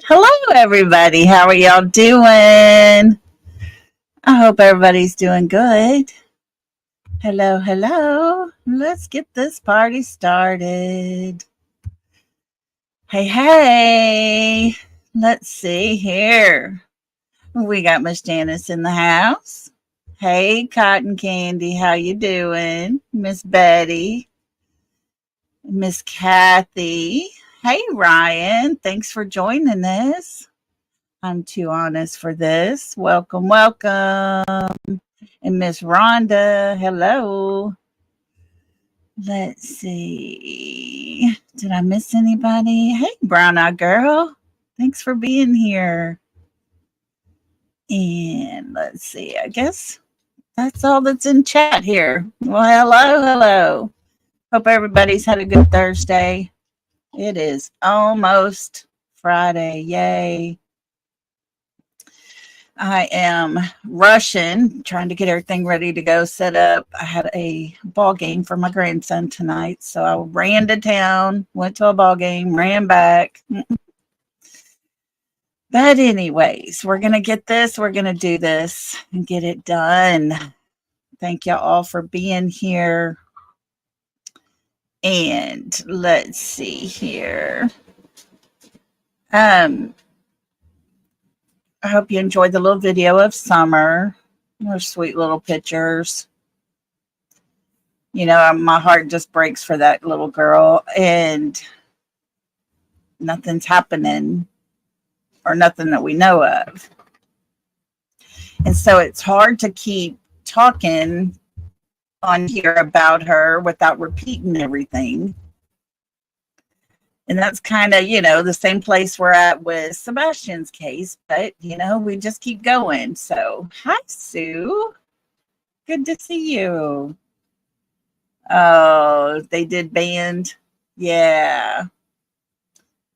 Hello, everybody. How are y'all doing? I hope everybody's doing good. Hello, hello. Let's get this party started. Hey, hey. Let's see here. We got Miss Janice in the house. Hey, Cotton Candy. How you doing? Miss Betty. Miss Kathy. Hey, Ryan. Thanks for joining us. I'm too honest for this. Welcome, welcome. And Miss Rhonda, hello. Let's see. Did I miss anybody? Hey, brown eyed girl. Thanks for being here. And let's see. I guess that's all that's in chat here. Well, hello, hello. Hope everybody's had a good Thursday. It is almost Friday. Yay. I am rushing, trying to get everything ready to go set up. I had a ball game for my grandson tonight, so I ran to town, went to a ball game, ran back. But anyways, we're going to get this, we're going to do this and get it done. Thank you all for being here. And let's see here. I hope you enjoyed the little video of Summer. Her sweet little pictures. You know, my heart just breaks for that little girl, and nothing's happening, or nothing that we know of. And so it's hard to keep talking on here about her without repeating everything. And that's kind of, the same place we're at with Sebastian's case, but, we just keep going. So, hi, Sue. Good to see you. Oh, they did band. Yeah.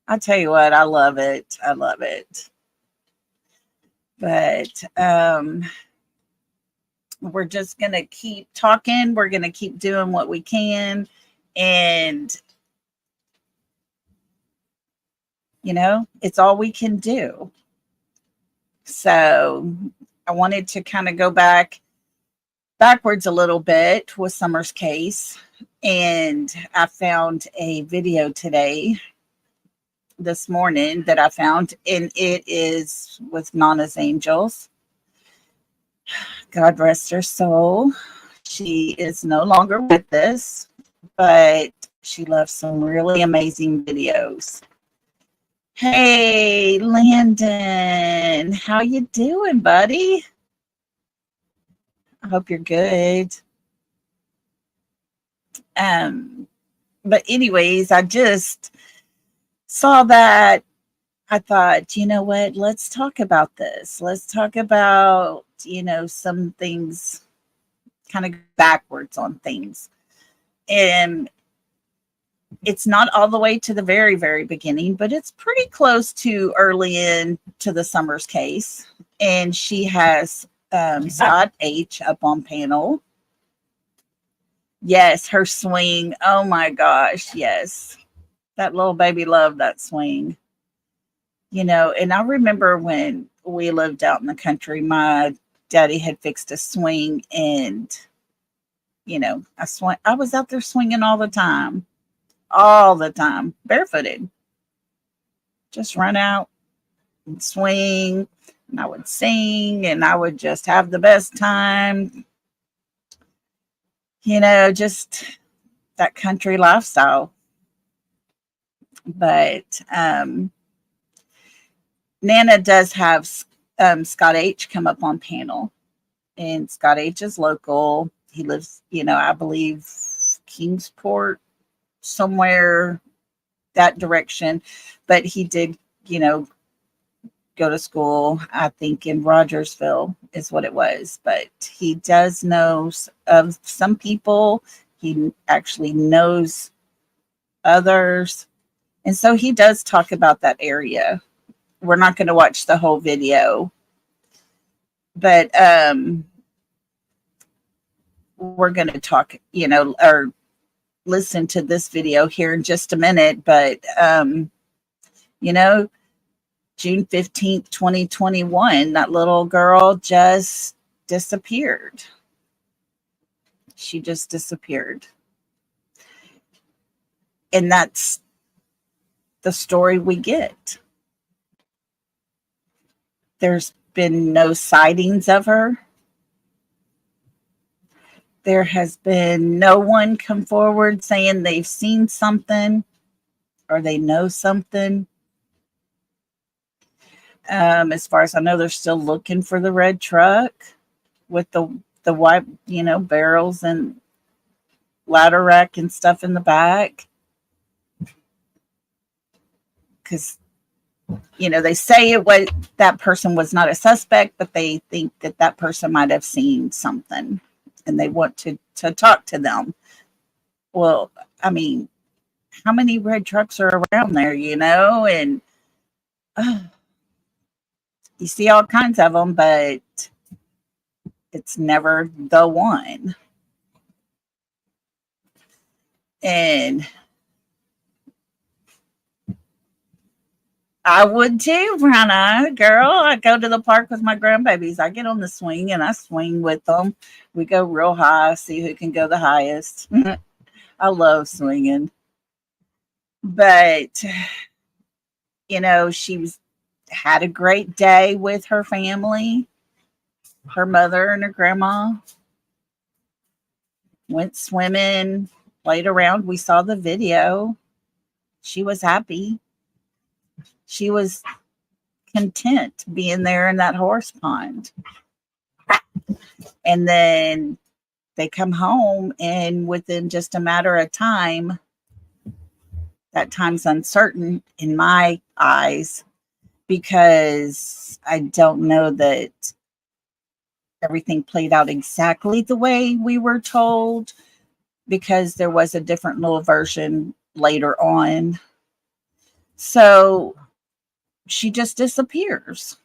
I tell you what, I love it. I love it. But we're just going to keep talking. We're going to keep doing what we can. And, it's all we can do. So I wanted to kind of go backwards a little bit with Summer's case. And I found a video this morning that I found, and it is with Nana's Angels. God rest her soul. She is no longer with us, but she left some really amazing videos. Hey, Landon, how you doing, buddy? I hope you're good. But anyways, I just saw that. I thought, you know what? Let's talk about this. Let's talk about, some things, kind of backwards on things. And it's not all the way to the very, very beginning, but it's pretty close to early into the Summers case. And she has Scott H up on panel. Yes, her swing. Oh my gosh, yes. That little baby loved that swing. And I remember when we lived out in the country, my daddy had fixed a swing, and, I was out there swinging all the time, barefooted. Just run out and swing, and I would sing, and I would just have the best time. Just that country lifestyle. But Nana does have Scott H come up on panel, and Scott H is local. He lives, I believe Kingsport, somewhere that direction, but he did, go to school, I think in Rogersville is what it was, but he does know of some people. He actually knows others. And so he does talk about that area. We're not going to watch the whole video, but we're going to talk, or listen to this video here in just a minute. But, June 15th, 2021, that little girl just disappeared. She just disappeared. And that's the story we get. There's been no sightings of her. There has been no one come forward saying they've seen something or they know something. As far as I know, they're still looking for the red truck with the white, barrels and ladder rack and stuff in the back. Because, they say that person was not a suspect, but they think that person might have seen something and they want to talk to them. Well, I mean, how many red trucks are around there, and you see all kinds of them, but it's never the one. And I would too, Brenna. Girl, I go to the park with my grandbabies. I get on the swing and I swing with them. We go real high, see who can go the highest. I love swinging. But, she had a great day with her family. Her mother and her grandma went swimming, played around. We saw the video. She was happy. She was content being there in that horse pond. And then they come home, and within just a matter of time, that time's uncertain in my eyes, because I don't know that everything played out exactly the way we were told, because there was a different little version later on. So she just disappears.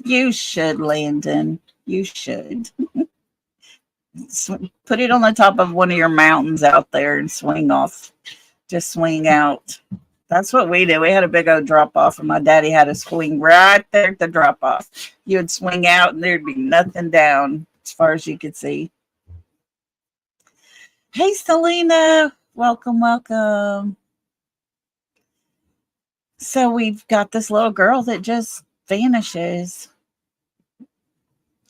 You should, Landon. You should. Put it on the top of one of your mountains out there and swing off. Just swing out. That's what we did. We had a big old drop off, and my daddy had a swing right there at the drop off. You would swing out, and there'd be nothing down as far as you could see. Hey, Selena. Welcome, welcome. So we've got this little girl that just vanishes.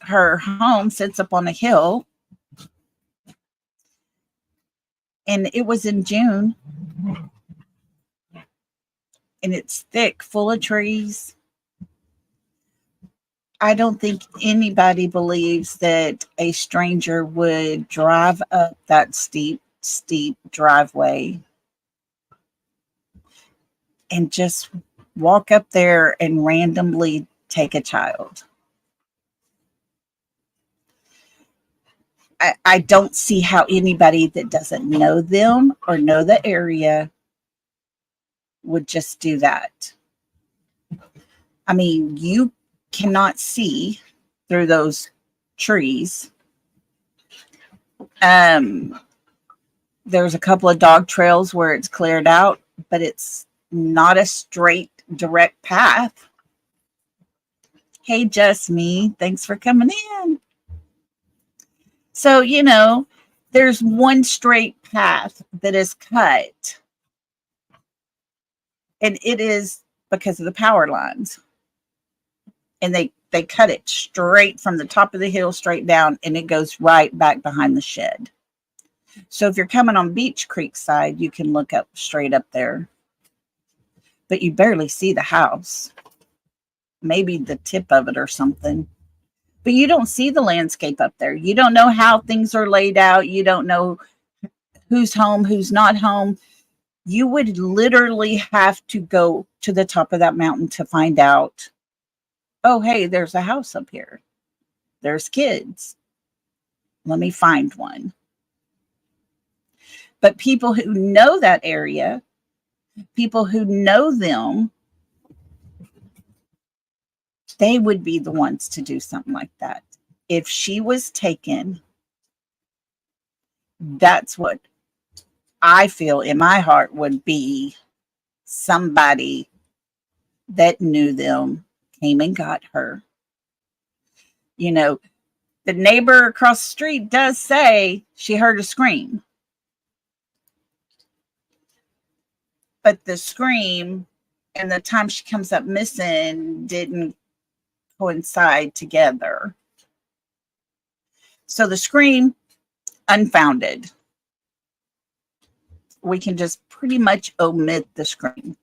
Her home sits up on a hill. And it was in June. And it's thick, full of trees. I don't think anybody believes that a stranger would drive up that steep driveway and just walk up there and randomly take a child. I don't see how anybody that doesn't know them or know the area would just do that. I mean, you cannot see through those trees. There's a couple of dog trails where it's cleared out, but it's not a straight, direct path. Hey, just me. Thanks for coming in. So, there's one straight path that is cut. And it is because of the power lines. And they cut it straight from the top of the hill straight down, and it goes right back behind the shed. So if you're coming on Beach Creek side, you can look up straight up there. But you barely see the house. Maybe the tip of it or something. But you don't see the landscape up there. You don't know how things are laid out. You don't know who's home, who's not home. You would literally have to go to the top of that mountain to find out, oh, hey, there's a house up here. There's kids. Let me find one. But people who know that area, people who know them, they would be the ones to do something like that. If she was taken, that's what I feel in my heart would be somebody that knew them came and got her. You know, the neighbor across the street does say she heard a scream. But the scream and the time she comes up missing didn't coincide together. So the scream, unfounded. We can just pretty much omit the scream,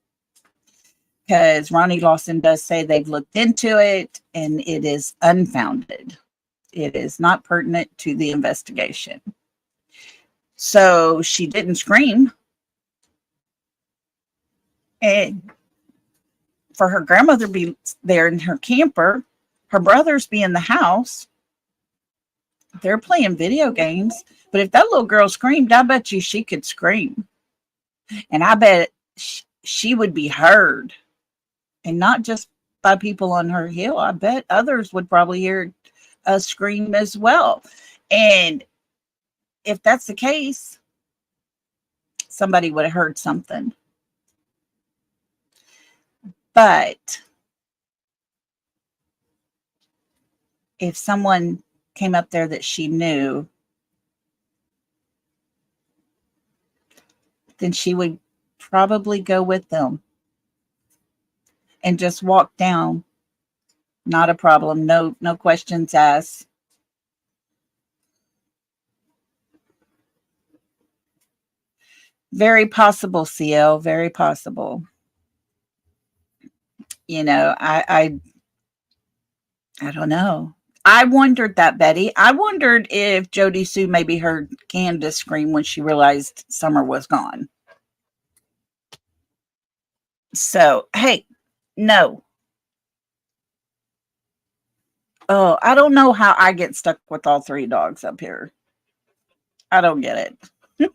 because Ronnie Lawson does say they've looked into it and it is unfounded. It is not pertinent to the investigation. So she didn't scream. And for her grandmother to be there in her camper, her brothers be in the house, they're playing video games. But if that little girl screamed, I bet you she could scream. And I bet she would be heard. And not just by people on her hill. I bet others would probably hear a scream as well. And if that's the case, somebody would have heard something. But if someone came up there that she knew, then she would probably go with them and just walk down. Not a problem. No questions asked. Very possible, CL. Very possible. You know, I don't know. I wondered that, Betty. I wondered if Jody Sue maybe heard Candace scream when she realized Summer was gone. So, hey, no. Oh, I don't know how I get stuck with all three dogs up here. I don't get it.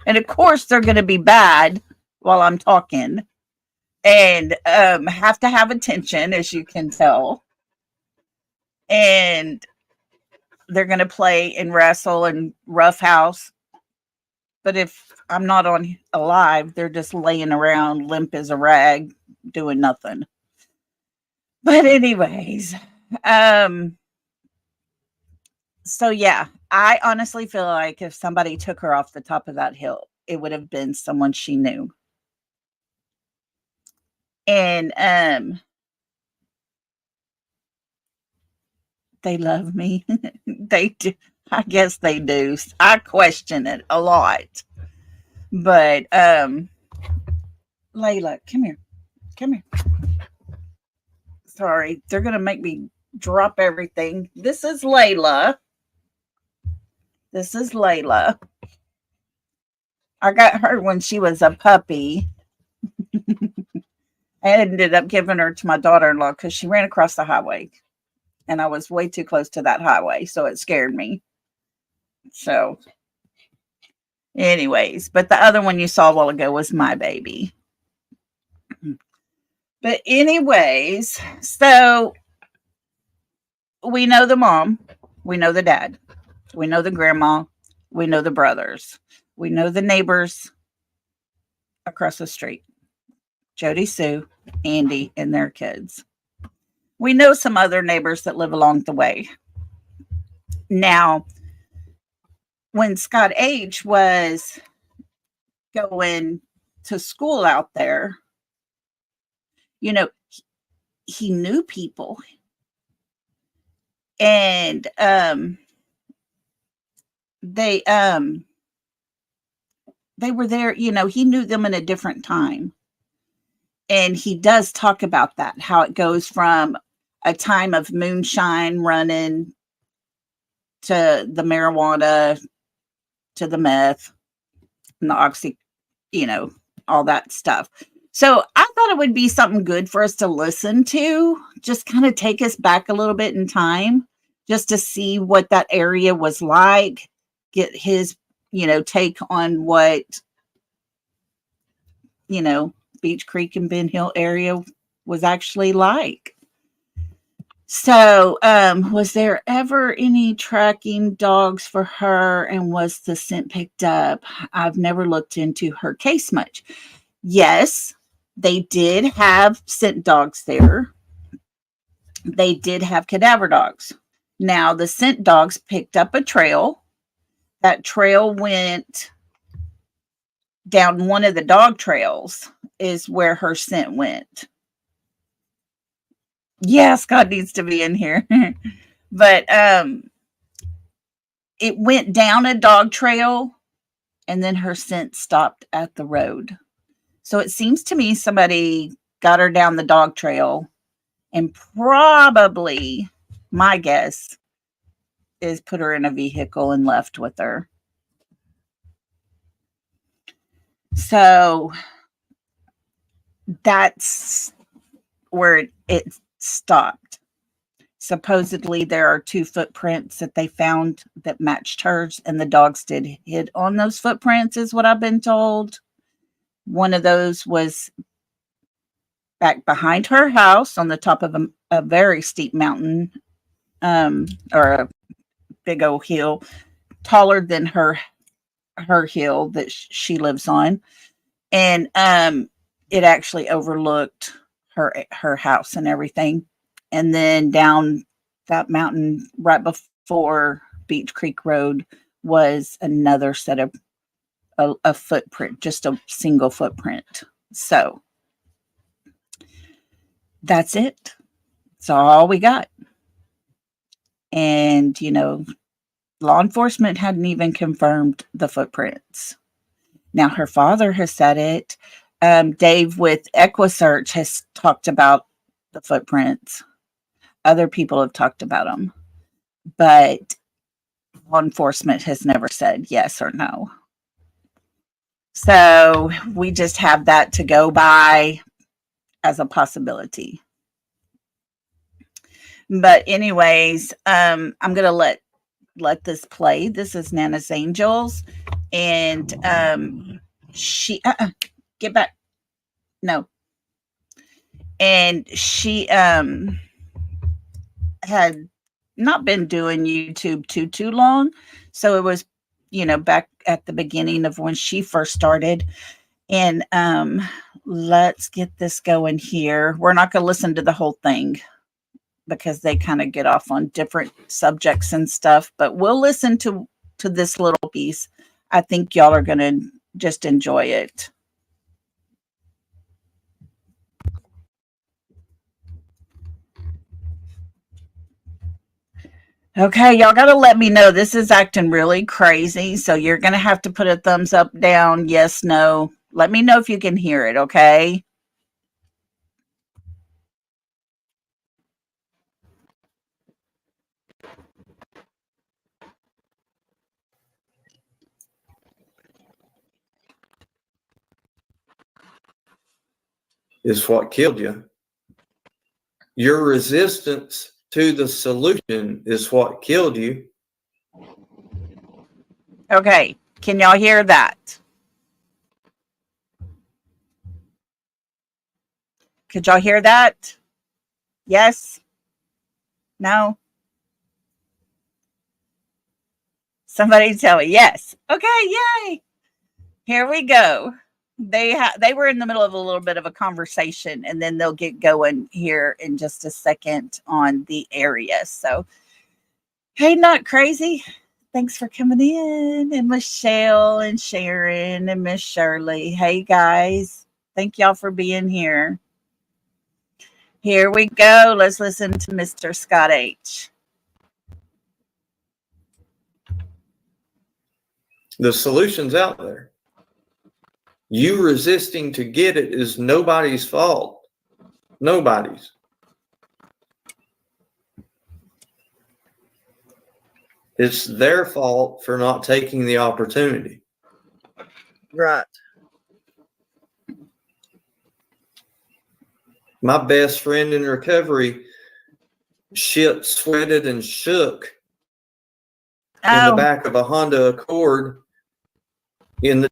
And of course, they're going to be bad while I'm talking and have to have attention, as you can tell. And they're going to play and wrestle and roughhouse. But if I'm not on alive, they're just laying around limp as a rag, doing nothing. But anyways, so yeah, I honestly feel like if somebody took her off the top of that hill, it would have been someone she knew. And they love me. They do. I guess they do. I question it a lot. But Layla, come here. Come here. Sorry, they're gonna make me drop everything. This is Layla. This is Layla. I got her when she was a puppy. I ended up giving her to my daughter-in-law because she ran across the highway. And I was way too close to that highway, so it scared me. So, anyways, but the other one you saw a while ago was my baby. But anyways, so we know the mom, we know the dad, we know the grandma, we know the brothers, we know the neighbors across the street, Jody Sue, Andy, and their kids. We know some other neighbors that live along the way. Now, when Scott H. was going to school out there, you know, he knew people. And they were there, you know, he knew them in a different time. And he does talk about that, how it goes from a time of moonshine running to the marijuana, to the meth, and the oxy, you know, all that stuff. So I thought it would be something good for us to listen to, just kind of take us back a little bit in time, just to see what that area was like, get his, you know, take on what, you know, Beach Creek and Ben Hill area was actually like. So, was there ever any tracking dogs for her, and was the scent picked up? I've never looked into her case much. Yes, they did have scent dogs there. They did have cadaver dogs. Now, the scent dogs picked up a trail. That trail went down one of the dog trails, is where her scent went. Yeah, Scott needs to be in here. But it went down a dog trail, and then her scent stopped at the road. So it seems to me somebody got her down the dog trail, and probably, my guess, is put her in a vehicle and left with her. So that's where it stopped. Supposedly, there are 2 footprints that they found that matched hers, and the dogs did hit on those footprints, is what I've been told. One of those was back behind her house on the top of a very steep mountain, or a big old hill, taller than her hill that she lives on, and it actually overlooked her house and everything. And then down that mountain right before Beach Creek Road was another set of a footprint, just a single footprint. So that's it. That's all we got. And, law enforcement hadn't even confirmed the footprints. Now, her father has said it. Dave with EquiSearch has talked about the footprints. Other people have talked about them. But law enforcement has never said yes or no. So we just have that to go by as a possibility. But anyways, I'm going to let this play. This is Nana's Angels. And she... get back. No. And she had not been doing YouTube too long. So it was, back at the beginning of when she first started. And let's get this going here. We're not going to listen to the whole thing because they kind of get off on different subjects and stuff, but we'll listen to this little piece. I think y'all are going to just enjoy it. Okay, y'all got to let me know. This is acting really crazy, so you're going to have to put a thumbs up, down, yes, no. Let me know if you can hear it, okay? Is what killed you. Your resistance to the solution is what killed you. Okay, can y'all hear that? Could y'all hear that? Yes? No? Somebody tell me yes. Okay, yay. Here we go. They were in the middle of a little bit of a conversation, and then they'll get going here in just a second on the area. So, hey, not crazy. Thanks for coming in, and Michelle and Sharon and Miss Shirley. Hey guys, thank y'all for being here. Here we go. Let's listen to Mr. Scott H. The solution's out there. You resisting to get it is nobody's fault. Nobody's. It's their fault for not taking the opportunity. Right. My best friend in recovery shit sweated and shook in the back of a Honda Accord in the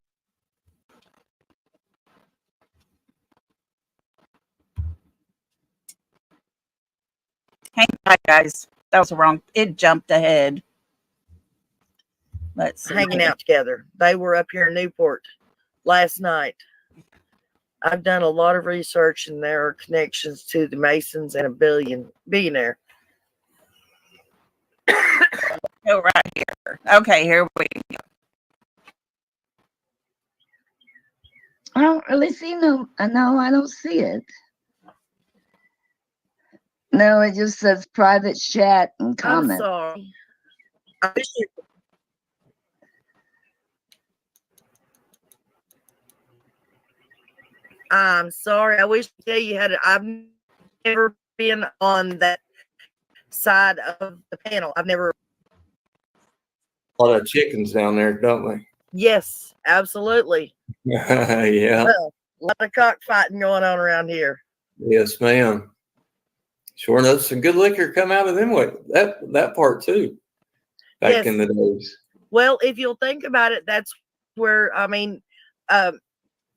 Hang on, guys. That was wrong. It jumped ahead. Let's see. Hanging out together. They were up here in Newport last night. I've done a lot of research, and there are connections to the Masons and a billionaire. Go right here. Okay, here we go. I don't really see no. No, I don't see it. No, it just says private chat and comment. I'm sorry. I wish you- I'm sorry. I wish to tell you I've never been on that side of the panel. I've never. A lot of chickens down there, don't we? Yes, absolutely. Yeah. A lot of cockfighting going on around here. Yes, ma'am. Sure enough, some good liquor come out of them. That part too. Back Yes. in the days. Well, if you'll think about it, that's where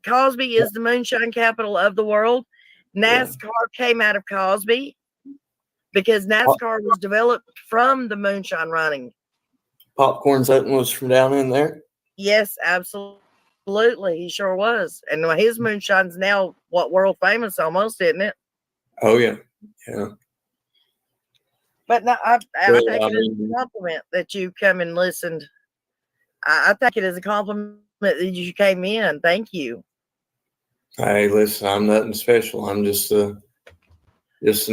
Cosby is the moonshine capital of the world. NASCAR came out of Cosby because NASCAR was developed from the moonshine running. Popcorn Sutton was from down in there. Yes, absolutely. He sure was. And his moonshine's now world famous almost, isn't it? Oh yeah. Yeah. But no, I take Well, it as a compliment that you come and listened. I take it as a compliment that you came in. Thank you. Hey, listen, I'm nothing special. I'm just an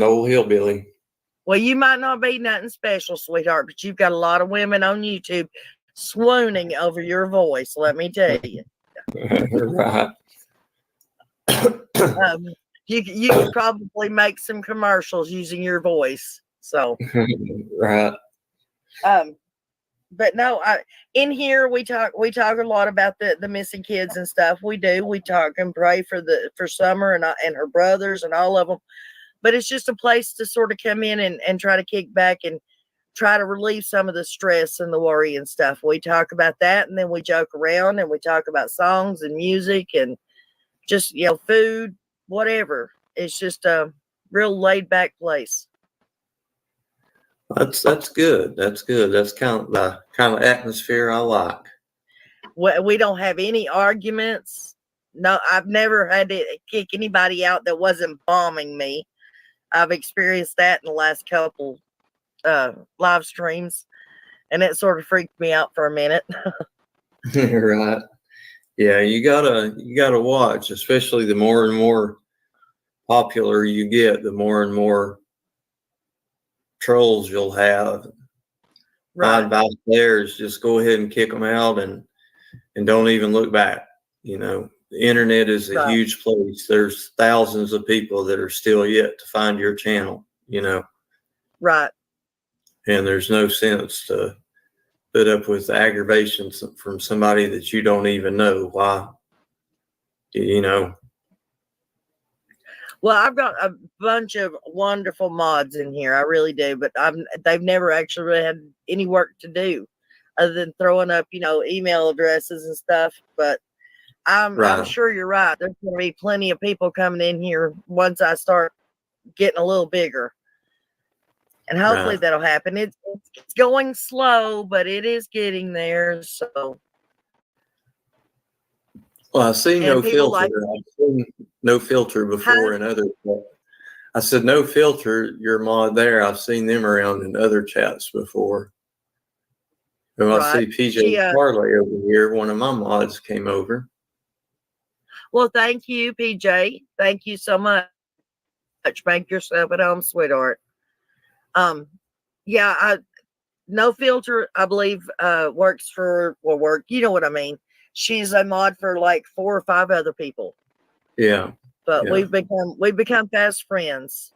old hillbilly. Well, you might not be nothing special, sweetheart, but you've got a lot of women on YouTube swooning over your voice, let me tell you. Right. You could probably make some commercials using your voice. So Right. But no, in here we talk a lot about the missing kids and stuff. We talk and pray for Summer and her brothers and all of them. But it's just a place to sort of come in and try to kick back and try to relieve some of the stress and the worry and stuff. We talk about that, and then we joke around, and we talk about songs and music and just, food, whatever. It's just a real laid back place. That's good. That's good. That's kind of the kind of atmosphere I like. We don't have any arguments. No, I've never had to kick anybody out that wasn't bombing me. I've experienced that in the last couple live streams, and it sort of freaked me out for a minute. Right. Yeah, you gotta watch, especially the more and more popular you get, the more and more trolls you'll have. My advice there is just go ahead and kick them out and don't even look back. The internet is a huge place. There's thousands of people that are still yet to find your channel, Right. And there's no sense to put up with aggravation from somebody that you don't even know. Why? Well, I've got a bunch of wonderful mods in here. I really do, but they've never actually really had any work to do other than throwing up, email addresses and stuff. But I'm sure you're right. There's going to be plenty of people coming in here once I start getting a little bigger. And hopefully that'll happen. It's going slow, but it is getting there. So, well, I've seen No Filter. I've seen No Filter before in other. I said No Filter. Your mod there. I've seen them around in other chats before. And I see PJ Parlay over here. One of my mods came over. Well, thank you, PJ. Thank you so much. Make yourself at home, sweetheart. No Filter, I believe, works for work. You know what I mean? She's a mod for like 4 or 5 other people. Yeah. But we've become fast friends.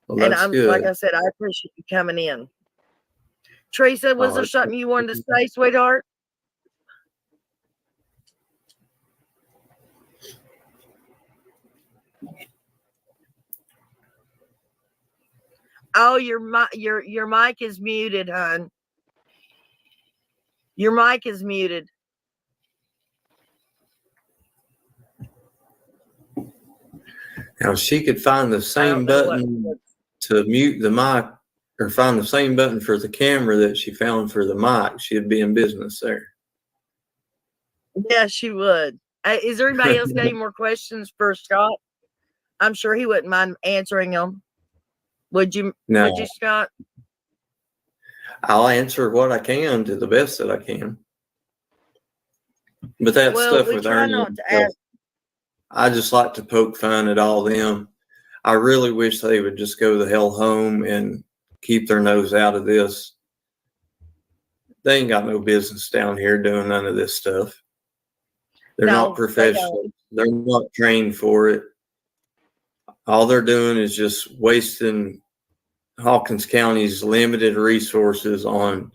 Well, and that's good. Like I said, I appreciate you coming in. Teresa, was there something you wanted to say, sweetheart? Oh, your mic is muted, hon. Your mic is muted. Now, she could find the same button to mute the mic or find the same button for the camera that she found for the mic. She'd be in business there. Yeah, she would. Is there anybody else got any more questions for Scott? I'm sure he wouldn't mind answering them. Would you? No. Would you, Scott? I'll answer what I can to the best that I can. But that stuff we with try Ernie, not to ask. I just like to poke fun at all them. I really wish they would just go the hell home and keep their nose out of this. They ain't got no business down here doing none of this stuff. They're No, not professional. They're not trained for it. All they're doing is just wasting Hawkins County's limited resources on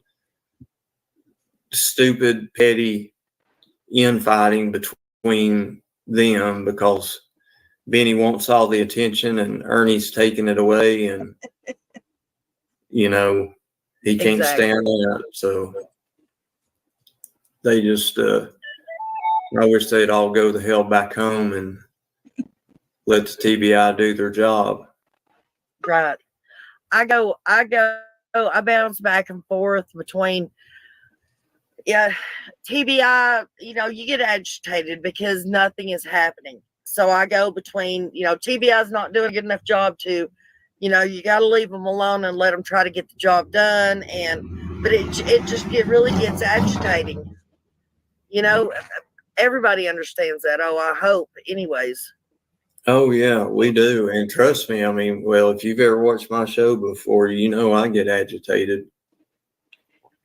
stupid, petty infighting between them because Benny wants all the attention and Ernie's taking it away, and you know he can't stand that. So they just I wish they'd all go the hell back home and let the TBI do their job. Right. I bounce back and forth between, TBI, you get agitated because nothing is happening. So I go between, TBI is not doing a good enough job to, you got to leave them alone and let them try to get the job done. But it really gets agitating. Everybody understands that. Oh, I hope anyways. Oh yeah, we do. And trust me, I mean, well, if you've ever watched my show before, I get agitated.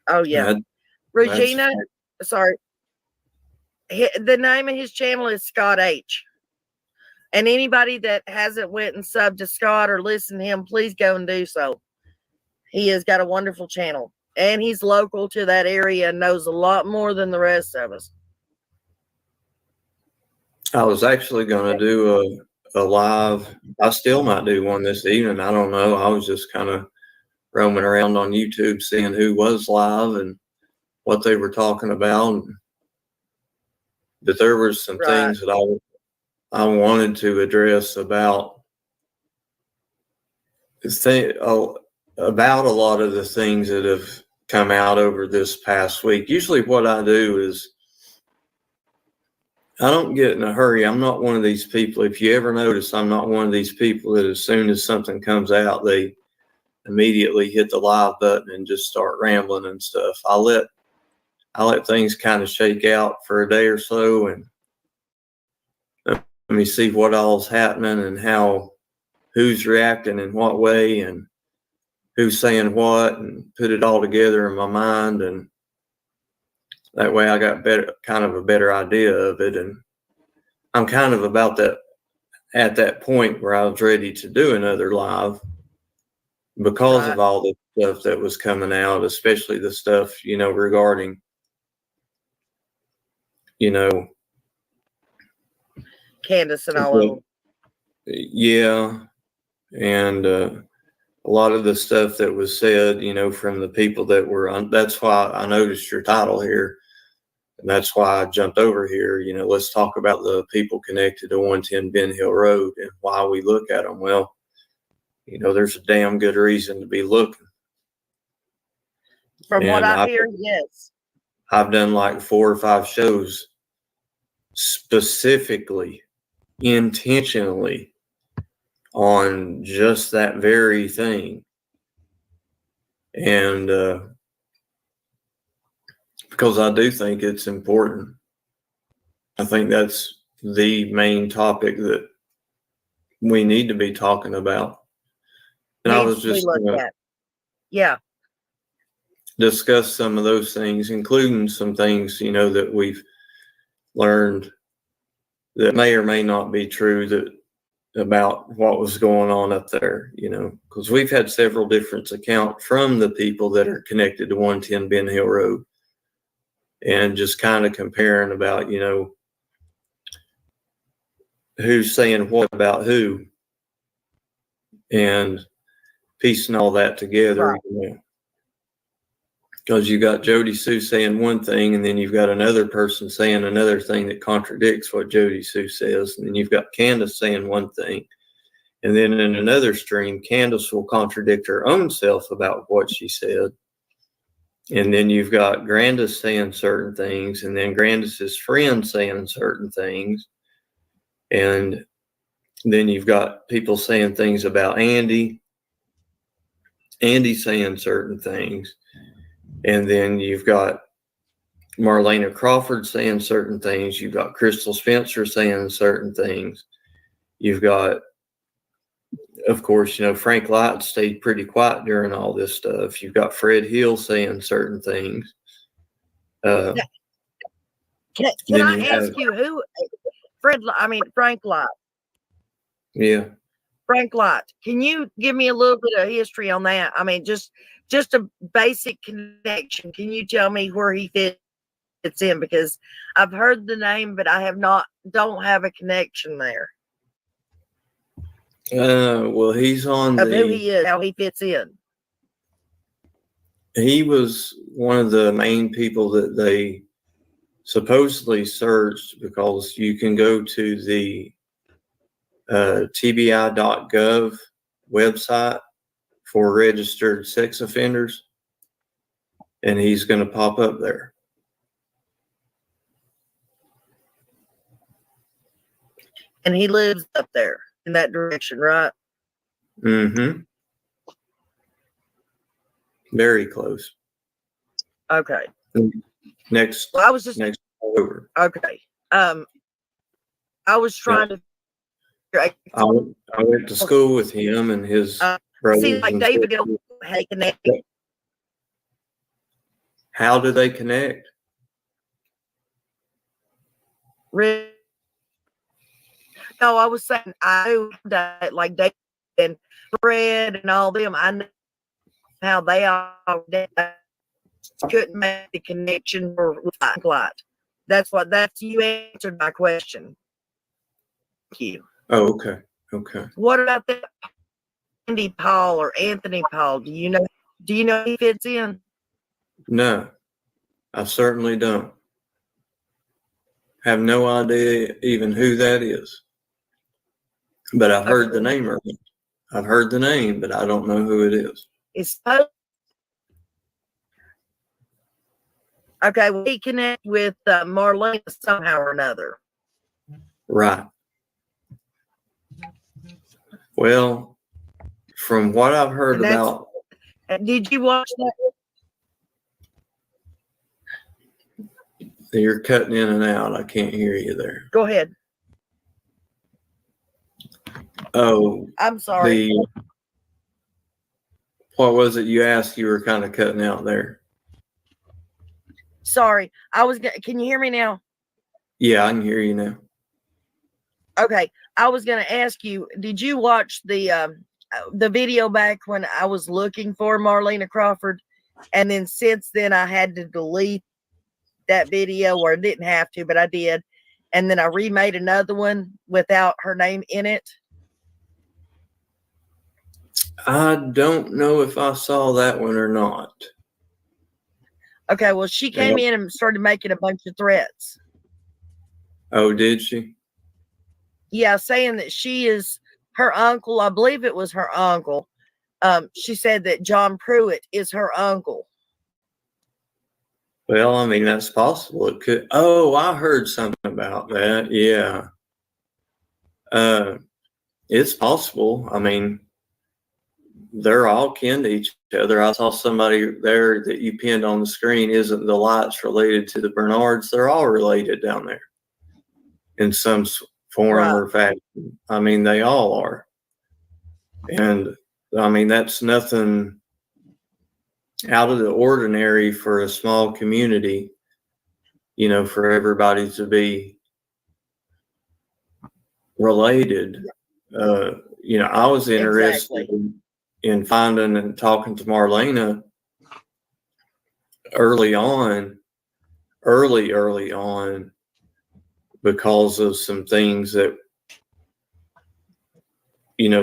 Oh yeah. Regina, sorry. The name of his channel is Scott H. And anybody that hasn't went and subbed to Scott or listened to him, please go and do so. He has got a wonderful channel. And he's local to that area and knows a lot more than the rest of us. I was actually going to do a live. I still might do one this evening. I don't know. I was just kind of roaming around on YouTube, seeing who was live and what they were talking about. But there were some things that I wanted to address about a lot of the things that have come out over this past week. Usually what I do is I don't get in a hurry. I'm not one of these people. If you ever notice, I'm not one of these people that as soon as something comes out, they immediately hit the live button and just start rambling and stuff. I let things kind of shake out for a day or so and let me see what all's happening and who's reacting in what way and who's saying what, and put it all together in my mind, and that way I got kind of a better idea of it. And I'm kind of about that at that point where I was ready to do another live because of all the stuff that was coming out, especially the stuff, regarding, Candace and all of them. Yeah. And a lot of the stuff that was said, from the people that were on, that's why I noticed your title here. And that's why I jumped over here. Let's talk about the people connected to 110 Ben Hill Road and why we look at them. Well, there's a damn good reason to be looking. From what I hear, yes. I've done like 4 or 5 shows specifically, intentionally on just that very thing. And because I do think it's important. I think that's the main topic that we need to be talking about. And I was just discuss some of those things, including some things, that we've learned that may or may not be true about what was going on up there, because we've had several different accounts from the people that are connected to 110 Ben Hill Road, and just kind of comparing about, who's saying what about who, and piecing all that together, because you got Jody Sue saying one thing, and then you've got another person saying another thing that contradicts what Jody Sue says, and then you've got Candace saying one thing, and then in another stream, Candace will contradict her own self about what she said. And then you've got Grandis saying certain things, and then Grandis's friend saying certain things. And then you've got people saying things about Andy saying certain things. And then you've got Marlena Crawford saying certain things. You've got Crystal Spencer saying certain things. You've got, of course, Frank Light stayed pretty quiet during all this stuff. You've got Fred Hill saying certain things. Can I ask you who Frank Light? Yeah. Frank Light. Can you give me a little bit of history on that? I mean, just a basic connection. Can you tell me where he fits in? Because I've heard the name, but I don't have a connection there. Well, he's on of who he is, how he fits in. He was one of the main people that they supposedly searched, because you can go to the TBI.gov website for registered sex offenders, and he's going to pop up there. And he lives up there in that direction, right? Mm-hmm. Very close. Okay. Next. Well, I was just next over. Okay. I was trying to. I went to school with him and his brothers. See, like David, how they connect. How do they connect? No, I was saying I knew that, like David and Fred and all them. I knew how they all couldn't make the connection for Light. That's you answered my question. Thank you. Oh, okay. Okay. What about that Andy Paul or Anthony Paul? Do you know he fits in? No, I certainly don't. Have no idea even who that is. But I've heard the name of it. I've heard the name, but I don't know who it is. It's okay. We connect with Marlena somehow or another. Right. Well, from what I've heard about. Did you watch that? You're cutting in and out. I can't hear you there. Go ahead. Oh, I'm sorry. What was it you asked? You were kind of cutting out there. Sorry. Can you hear me now? Yeah, I can hear you now. Okay. I was going to ask you, did you watch the video back when I was looking for Marlena Crawford? And then since then I had to delete that video, or didn't have to, but I did. And then I remade another one without her name in it. I don't know if I saw that one or not. Okay, well, she came in and started making a bunch of threats. Oh, did she? Yeah, saying that she is her uncle. I believe it was her uncle. She said that John Pruitt is her uncle. Well, I mean, that's possible. It could. Oh, I heard something about that. Yeah. It's possible. I mean, they're all kin to each other. I saw somebody there that you pinned on the screen. Isn't the Lights related to the Bernards? They're all related down there in some form or fashion. I mean, they all are. And I mean, that's nothing out of the ordinary for a small community, for everybody to be related. I was interested in finding and talking to Marlena early on, because of some things that,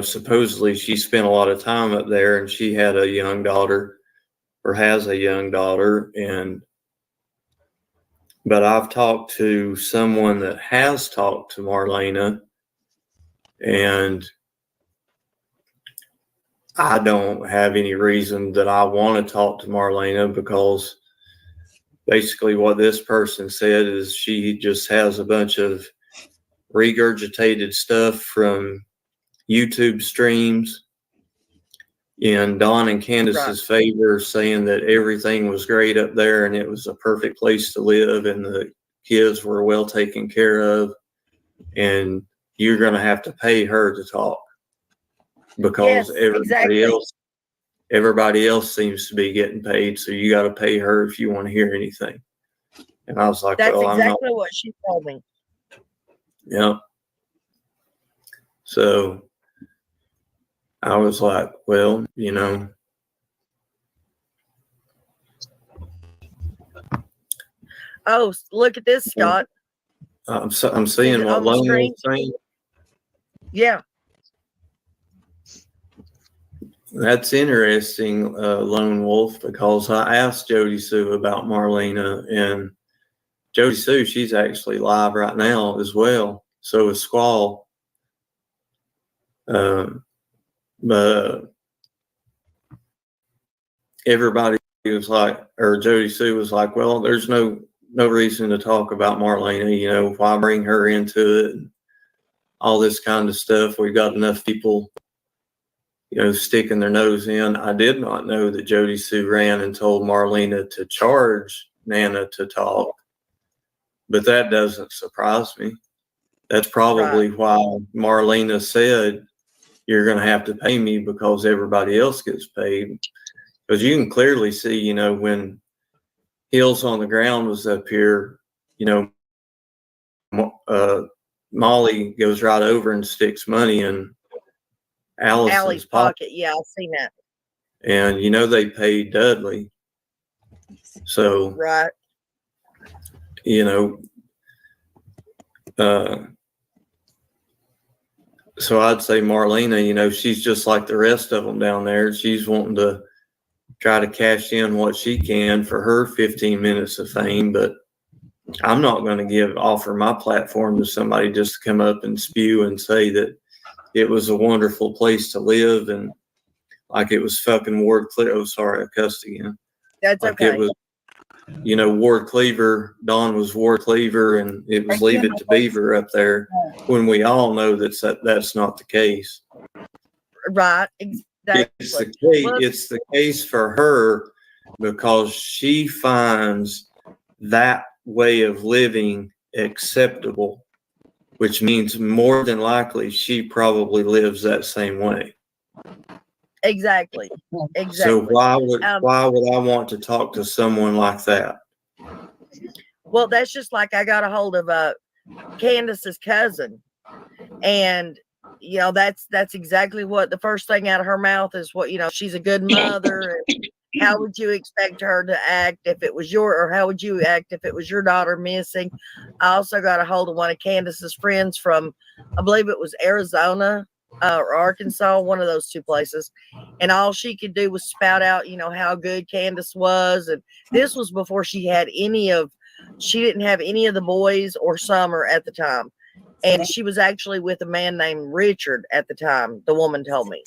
supposedly she spent a lot of time up there, and she had a young daughter, or has a young daughter. But I've talked to someone that has talked to Marlena, and I don't have any reason that I want to talk to Marlena, because basically what this person said is she just has a bunch of regurgitated stuff from YouTube streams in Dawn and Candace's favor, saying that everything was great up there and it was a perfect place to live and the kids were well taken care of, and you're going to have to pay her to talk because everybody else seems to be getting paid, so you got to pay her if you want to hear anything. And I was like, that's well, exactly what she told me. Yeah. So I was like, well, Oh, look at this, Scott. I'm seeing what Lone was saying. Yeah. That's interesting, Lone Wolf, because I asked Jody Sue about Marlena, and Jody Sue, she's actually live right now as well. So is Squall. But everybody was like, or Jody Sue was like, well, there's no reason to talk about Marlena, why bring her into it and all this kind of stuff. We've got enough people sticking their nose in. I did not know that Jody Sue ran and told Marlena to charge Nana to talk, but that doesn't surprise me. That's probably why Marlena said, you're going to have to pay me because everybody else gets paid. Because you can clearly see, when Heels on the Ground was up here, Molly goes right over and sticks money in Allison's pocket. Yeah, I've seen that. And they paid Dudley. So so I'd say Marlena, she's just like the rest of them down there. She's wanting to try to cash in what she can for her 15 minutes of fame, but I'm not going to offer my platform to somebody just to come up and spew and say that it was a wonderful place to live and like it was fucking Ward Cleaver. Oh, sorry, I cussed again. That's like okay. It was, Ward Cleaver, Don was Ward Cleaver, and it was Leave It to Beaver up there, when we all know that's not the case. Right. Exactly. It's the case for her because she finds that way of living acceptable, which means more than likely she probably lives that same way. Exactly. So why would I want to talk to someone like that? Well, that's just like I got a hold of Candace's cousin, and that's exactly what the first thing out of her mouth is. What she's a good mother. And how would you expect her to act if it was how would you act if it was your daughter missing? I also got a hold of one of Candace's friends from, I believe it was Arizona or Arkansas, one of those two places. And all she could do was spout out, how good Candace was. And this was before she didn't have any of the boys or Summer at the time. And she was actually with a man named Richard at the time, the woman told me.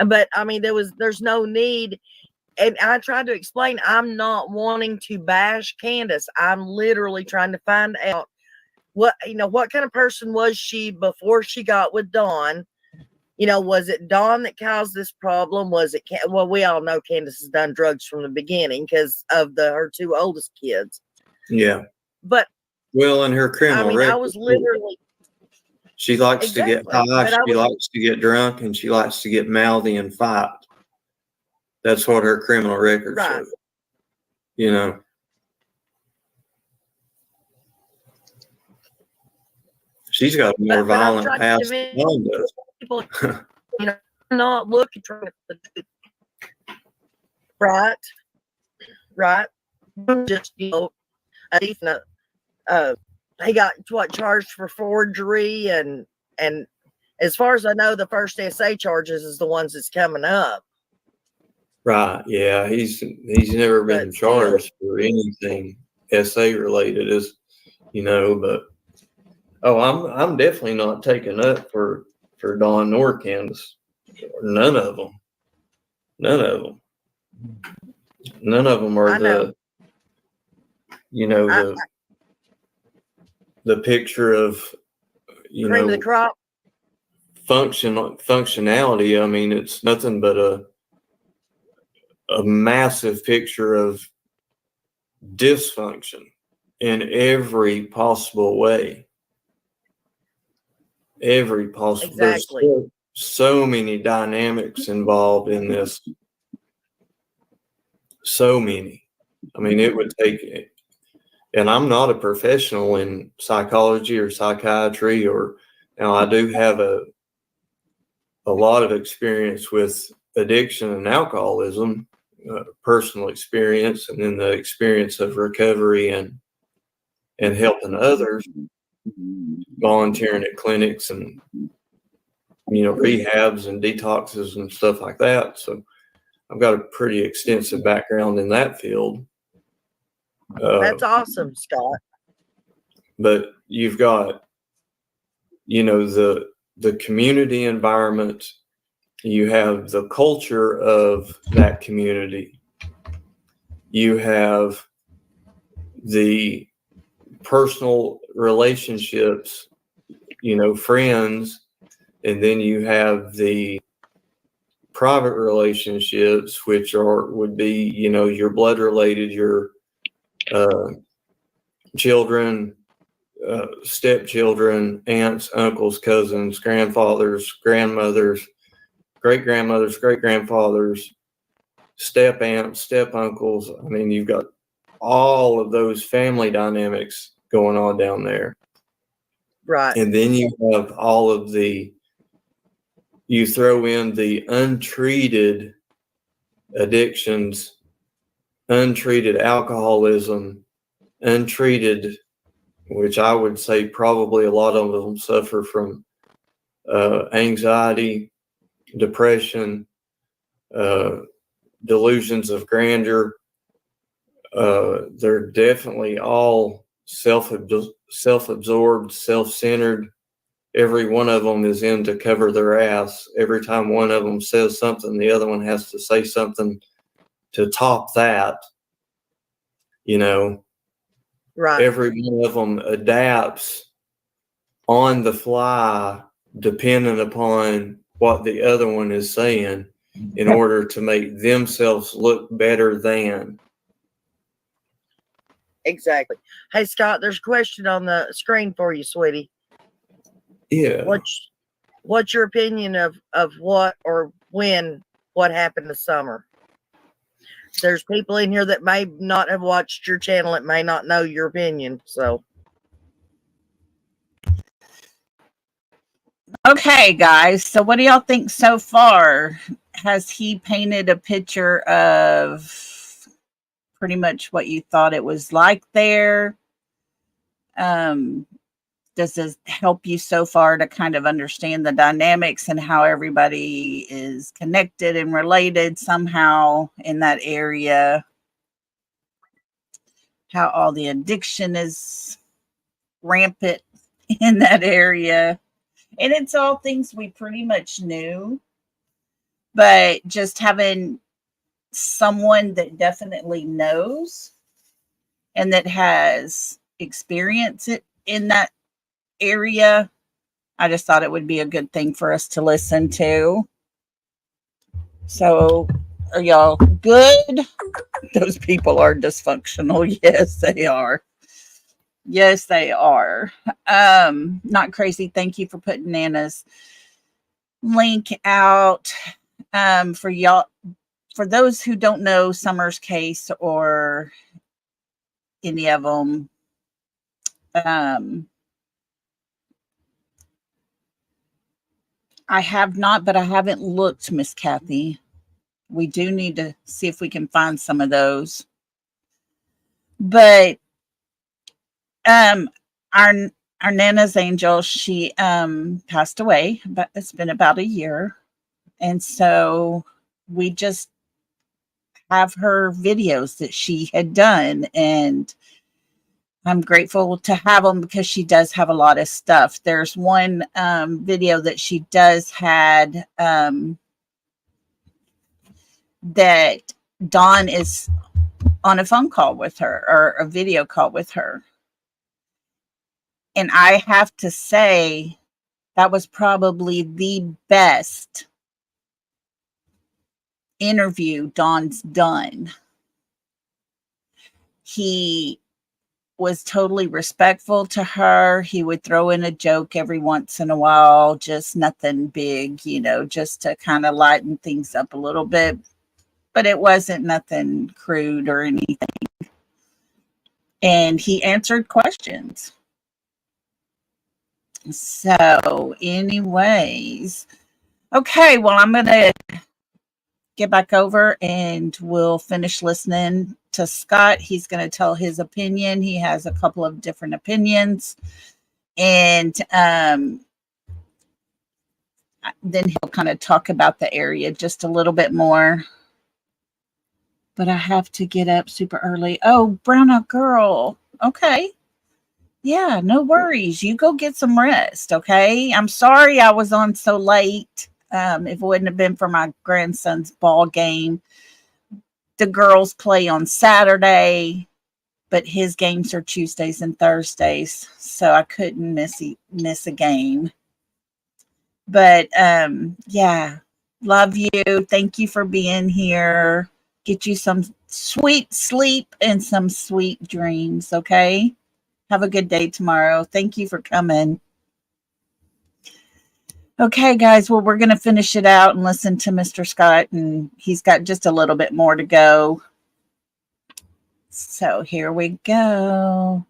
But I mean, there's no need. And I tried to explain, I'm not wanting to bash Candace. I'm literally trying to find out what kind of person was she before she got with Dawn. Was it Dawn that caused this problem? Was it, well, we all know Candace has done drugs from the beginning because of her two oldest kids. Yeah. But and her criminal record. I was literally. She likes to get high, she likes to get drunk, and she likes to get mouthy and fight. That's what her criminal record shows. She's got a more violent past than Dawn does. People, not looking for the right. Just he got charged for forgery and as far as I know, the first SA charges is the ones that's coming up. Right. Yeah. He's never been charged for anything SA related, but I'm definitely not taking up for Dawn nor Candace. None of them. None of them. None of them are the, you know, the picture of, you Cream know, of the crop. functionality. I mean, it's nothing but a massive picture of dysfunction in every possible way. Every possible. Exactly. There's so many dynamics involved in this. So many. I mean, it would take, and I'm not a professional in psychology or psychiatry, or now I do have a lot of experience with addiction and alcoholism, personal experience, and then the experience of recovery and helping others, volunteering at clinics and, you know, rehabs and detoxes and stuff like that. So I've got a pretty extensive background in that field. That's awesome, Scott. But you've got, you know, the community environment, you have the culture of that community, you have the personal relationships, you know, friends, and then you have the private relationships, which would be, you know, your blood related, your children, stepchildren, aunts, uncles, cousins, grandfathers, grandmothers, great grandmothers, great grandfathers, step aunts, step uncles. I mean, you've got all of those family dynamics going on down there. Right. And then you have all of you throw in the untreated addictions, untreated alcoholism, untreated, which I would say probably a lot of them suffer from anxiety, depression, delusions of grandeur. They're definitely all self-absorbed, self-centered. Every one of them is in to cover their ass. Every time one of them says something, the other one has to say something to top that, you know. Right. Every one of them adapts on the fly, depending upon what the other one is saying, in order to make themselves look better than. Exactly. Hey, Scott, there's a question on the screen for you, sweetie. Yeah. What's your opinion of what or what happened this summer? There's people in here that may not have watched your channel. It may not know your opinion. So. Okay, guys. So what do y'all think so far? Has he painted a picture of pretty much what you thought it was like there? Does this help you so far to kind of understand the dynamics and how everybody is connected and related somehow in that area? How all the addiction is rampant in that area. And it's all things we pretty much knew, but just having someone that definitely knows and that has experience it in that area, I just thought it would be a good thing for us to listen to. So, are y'all good? Those people are dysfunctional. Yes, they are. Yes, they are. Not crazy. Thank you for putting Nana's link out. For y'all, for those who don't know Summer's case or any of them, I have not, but I haven't looked, Miss Kathy. We do need to see if we can find some of those. But our Nana's Angel, she passed away, but it's been about a year. And so we just have her videos that she had done, and I'm grateful to have them because she does have a lot of stuff. There's one video that she does had that Dawn is on a phone call with her or a video call with her. And I have to say, that was probably the best interview Dawn's done. He was totally respectful to her. He would throw in a joke every once in a while, just nothing big, just to kind of lighten things up a little bit. But it wasn't nothing crude or anything. And he answered questions. So, anyways, okay, well, I'm going to get back over and we'll finish listening to Scott. He's going to tell his opinion. He has a couple of different opinions. And then he'll kind of talk about the area just a little bit more. But I have to get up super early. Oh, brownout girl. Okay. Yeah, no worries. You go get some rest, okay? I'm sorry I was on so late. If it wouldn't have been for my grandson's ball game. The girls play on Saturday, but his games are Tuesdays and Thursdays, so I couldn't miss a game. But yeah, love you. Thank you for being here. Get you some sweet sleep and some sweet dreams, okay? Have a good day tomorrow. Thank you for coming. Okay, guys, well, we're going to finish it out and listen to Mr. Scott, and he's got just a little bit more to go. So here we go.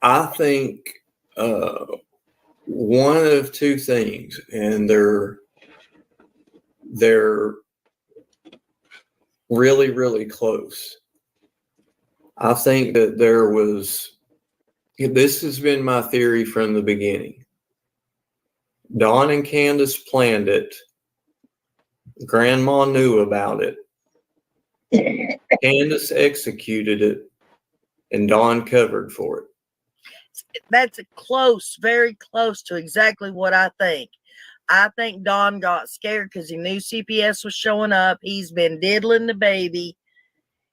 I think one of two things, and they're really, really close. I think that this has been my theory from the beginning. Dawn and Candace planned it. Grandma knew about it. Candace executed it, and Dawn covered for it. That's close, very close to exactly what I think. I think Don got scared because he knew CPS was showing up. He's been diddling the baby.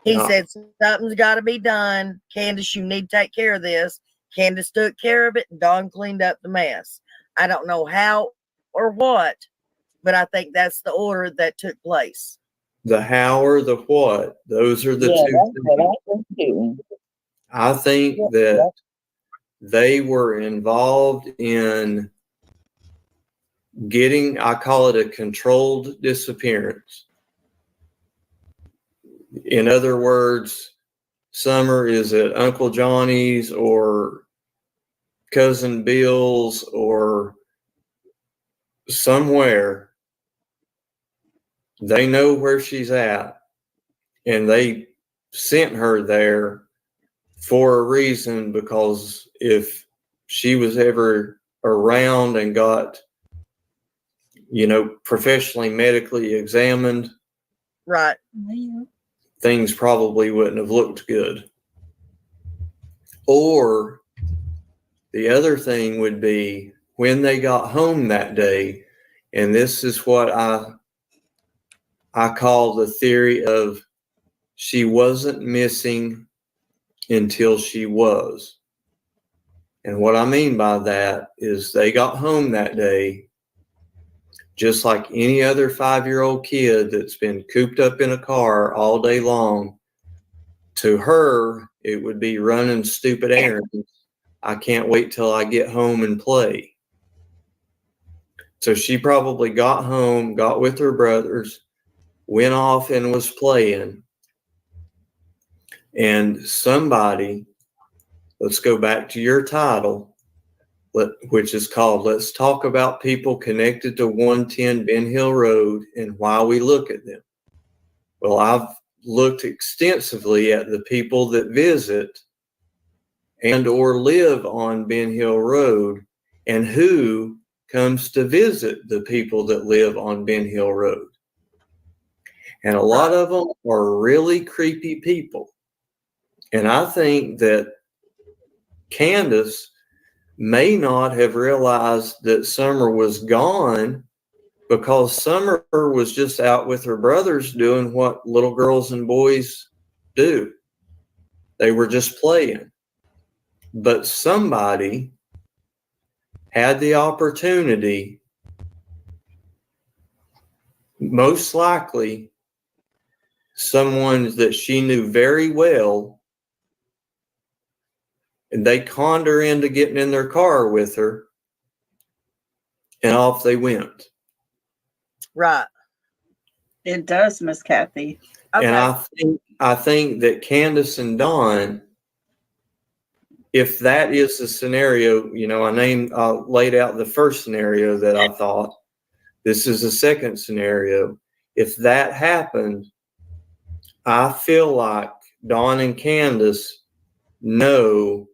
He said something's got to be done. Candace, you need to take care of this. Candace took care of it, and Don cleaned up the mess. I don't know how or what, but I think that's the order that took place. The how or the what, those are the two things. I think that they were involved in getting, I call it a controlled disappearance. In other words, Summer is at Uncle Johnny's or Cousin Bill's or somewhere. They know where she's at, and they sent her there for a reason, because if she was ever around and got, professionally medically examined, right, things probably wouldn't have looked good. Or the other thing would be when they got home that day, and this is what I call the theory of she wasn't missing until she was. And what I mean by that is they got home that day just like any other 5-year-old kid that's been cooped up in a car all day long. To her, it would be running stupid errands. I can't wait till I get home and play. So she probably got home, got with her brothers, went off and was playing. And somebody, let's go back to your title, which is called Let's Talk About People Connected to 110 Ben Hill Road and Why We Look at Them. Well, I've looked extensively at the people that visit and or live on Ben Hill Road and who comes to visit the people that live on Ben Hill Road. And a lot of them are really creepy people. And I think that Candace may not have realized that Summer was gone because Summer was just out with her brothers doing what little girls and boys do. They were just playing. But somebody had the opportunity, most likely someone that she knew very well, and they conned her into getting in their car with her, and off they went. Right. It does, Miss Kathy. Okay. And I think that Candace and Dawn, if that is the scenario, I laid out the first scenario that I thought. This is the second scenario. If that happened, I feel like Dawn and Candace know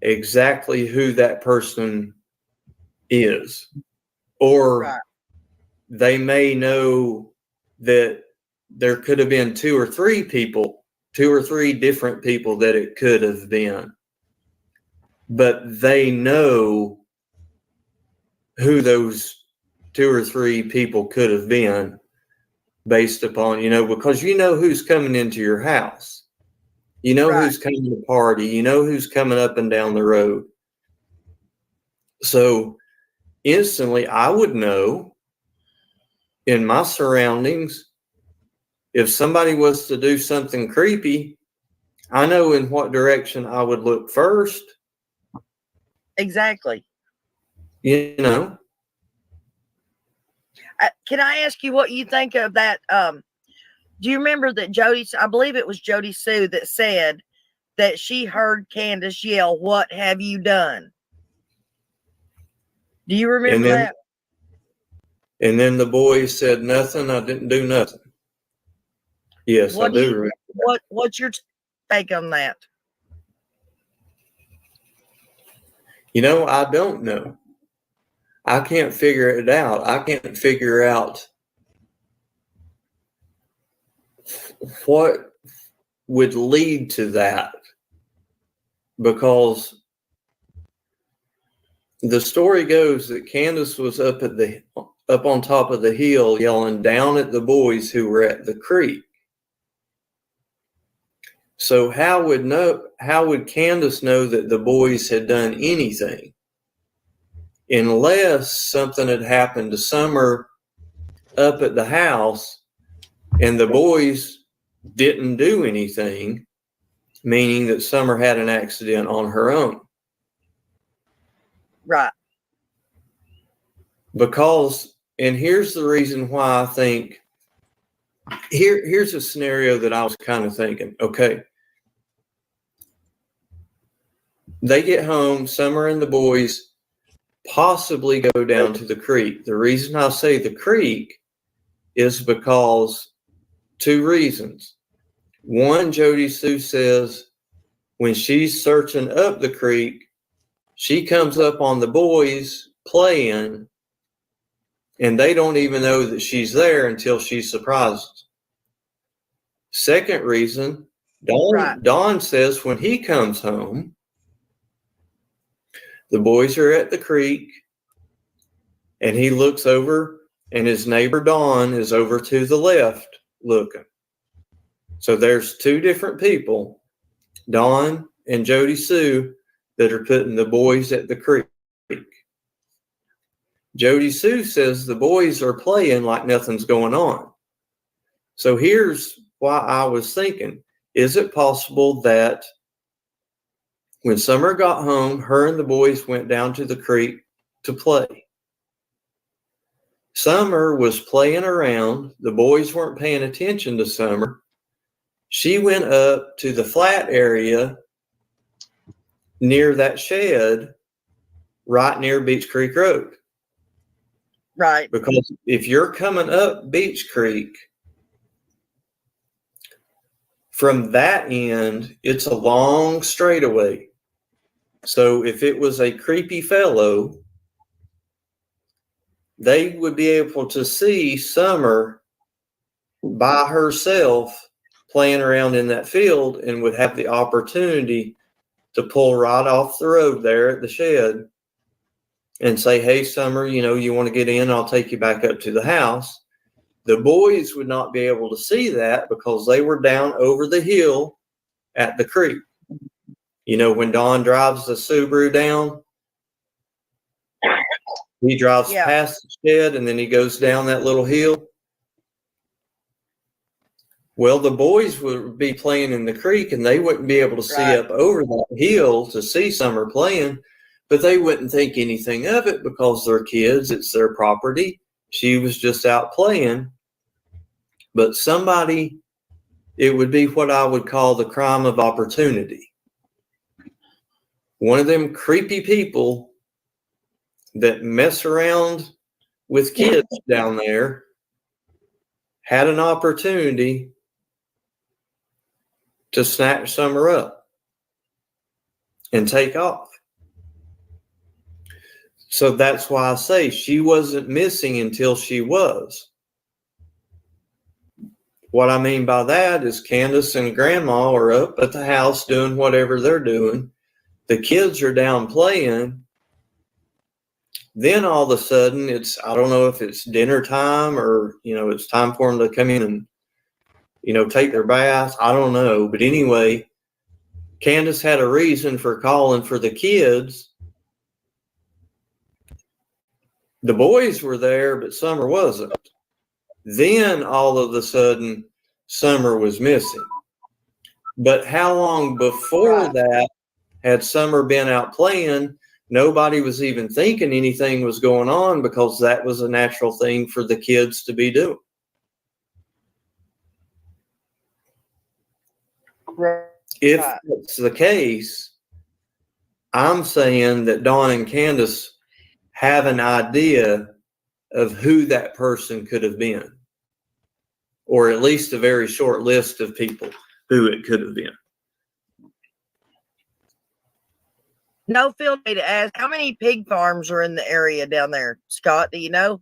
exactly who that person is. Or they may know that there could have been two or three different people that it could have been. But they know who those two or three people could have been based upon, because you know who's coming into your house. You know who's coming to party. You know who's coming up and down the road. So instantly I would know in my surroundings, if somebody was to do something creepy, I know in what direction I would look first. Exactly. Can I ask you what you think of that? Do you remember that I believe it was Jody Sue that said that she heard Candace yell, "What have you done?" Do you remember that? And then the boys said, "Nothing, I didn't do nothing." Yes, I do remember that. What's your take on that? I don't know. I can't figure it out. I can't figure out what would lead to that, because the story goes that Candace was up on top of the hill yelling down at the boys who were at the creek. So how would Candace know that the boys had done anything? Unless something had happened to Summer up at the house and the boys didn't do anything, meaning that Summer had an accident on her own. Right. Because, and here's the reason why I think, here's a scenario that I was kind of thinking, okay, they get home, Summer and the boys possibly go down to the creek. The reason I say the creek is because two reasons. One, Jody Sue says when she's searching up the creek, she comes up on the boys playing, and they don't even know that she's there until she's surprised. Second reason, Don says when he comes home, the boys are at the creek, and he looks over, and his neighbor Don is over to the left looking. So there's two different people, Don and Jody Sue, that are putting the boys at the creek. Jody Sue says the boys are playing like nothing's going on. So here's why I was thinking, is it possible that when Summer got home, her and the boys went down to the creek to play? Summer was playing around. The boys weren't paying attention to Summer. She went up to the flat area near that shed right near Beach Creek Road. Right. Because if you're coming up Beach Creek, from that end, it's a long straightaway. So if it was a creepy fellow, they would be able to see Summer by herself playing around in that field and would have the opportunity to pull right off the road there at the shed and say, hey, Summer, you want to get in? I'll take you back up to the house. The boys would not be able to see that because they were down over the hill at the creek. When Don drives the Subaru down, he drives past the shed and then he goes down that little hill. Well, the boys would be playing in the creek and they wouldn't be able to see up over that hill to see Summer playing, but they wouldn't think anything of it because they're kids. It's their property. She was just out playing. But it would be what I would call the crime of opportunity. One of them creepy people that mess around with kids down there had an opportunity to snatch Summer up and take off. So that's why I say she wasn't missing until she was. What I mean by that is Candace and Grandma are up at the house doing whatever they're doing. The kids are down playing. Then all of a sudden I don't know if it's dinner time or, it's time for them to come in and, take their bath. I don't know. But anyway, Candace had a reason for calling for the kids. The boys were there, but Summer wasn't. Then all of a sudden, Summer was missing. But how long before that had Summer been out playing? Nobody was even thinking anything was going on because that was a natural thing for the kids to be doing. If that's the case, I'm saying that Dawn and Candace have an idea of who that person could have been, or at least a very short list of people who it could have been. No, feel free to ask, how many pig farms are in the area down there? Scott, do you know?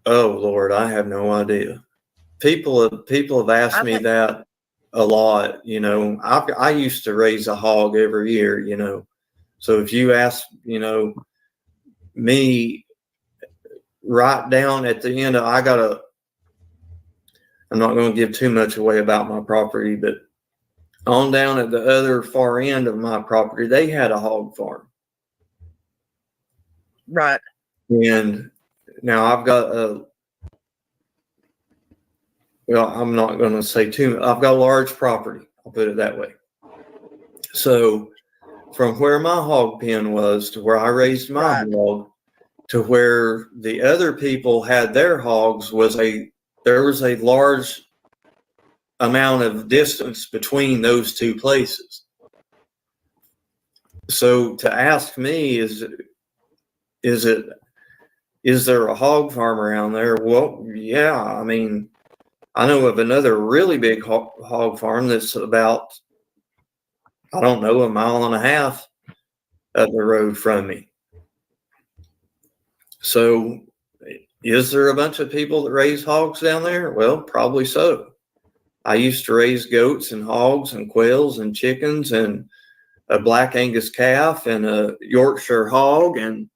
Oh, Lord, I have no idea. People have asked me that a lot. I used to raise a hog every year, So if you ask, me right down at the end, I'm not going to give too much away about my property, but on down at the other far end of my property, they had a hog farm. Right. And now I've got I'm not going to say too much. I've got a large property. I'll put it that way. So from where my hog pen was to where I raised my hog to where the other people had their hogs there was a large amount of distance between those two places. So to ask me, is there a hog farm around there? Well, yeah. I mean, I know of another really big hog farm that's about, I don't know, 1.5 miles up the road from me. So is there a bunch of people that raise hogs down there? Well, probably so. I used to raise goats and hogs and quails and chickens and a black Angus calf and a Yorkshire hog and,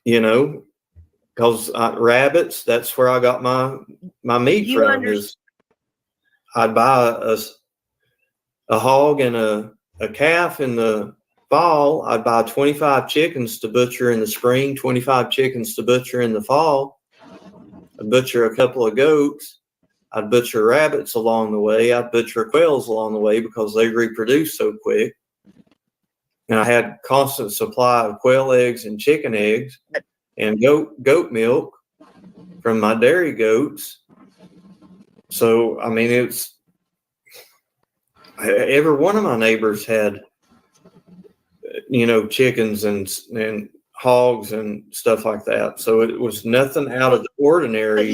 because rabbits, that's where I got my meat from. I'd buy a hog and a calf in the fall. I'd buy 25 chickens to butcher in the spring, 25 chickens to butcher in the fall. I'd butcher a couple of goats. I'd butcher rabbits along the way. I'd butcher quails along the way because they reproduce so quick. And I had constant supply of quail eggs and chicken eggs and goat milk from my dairy goats. So, I mean, every one of my neighbors had, chickens and hogs and stuff like that. So it was nothing out of the ordinary.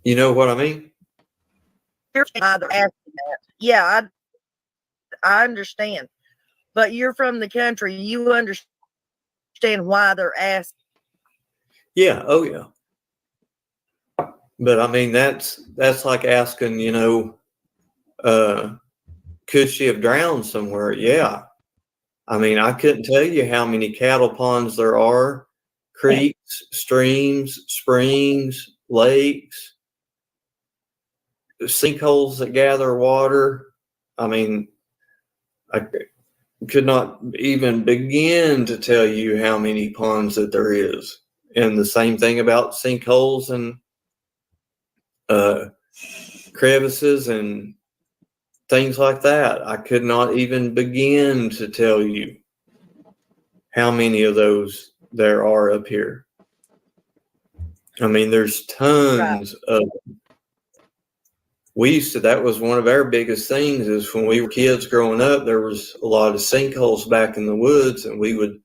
You know what I mean? Yeah, I understand. but you're from the country. You understand why they're asking. Yeah. Oh, yeah. But I mean, that's like asking, could she have drowned somewhere? Yeah. I mean, I couldn't tell you how many cattle ponds there are, creeks, streams, springs, lakes, sinkholes that gather water. I mean, I could not even begin to tell you how many ponds that there is. And the same thing about sinkholes and crevices and things like that. I could not even begin to tell you how many of those there are up here. I mean, there's tons of. That was one of our biggest things is when we were kids growing up, there was a lot of sinkholes back in the woods, and we would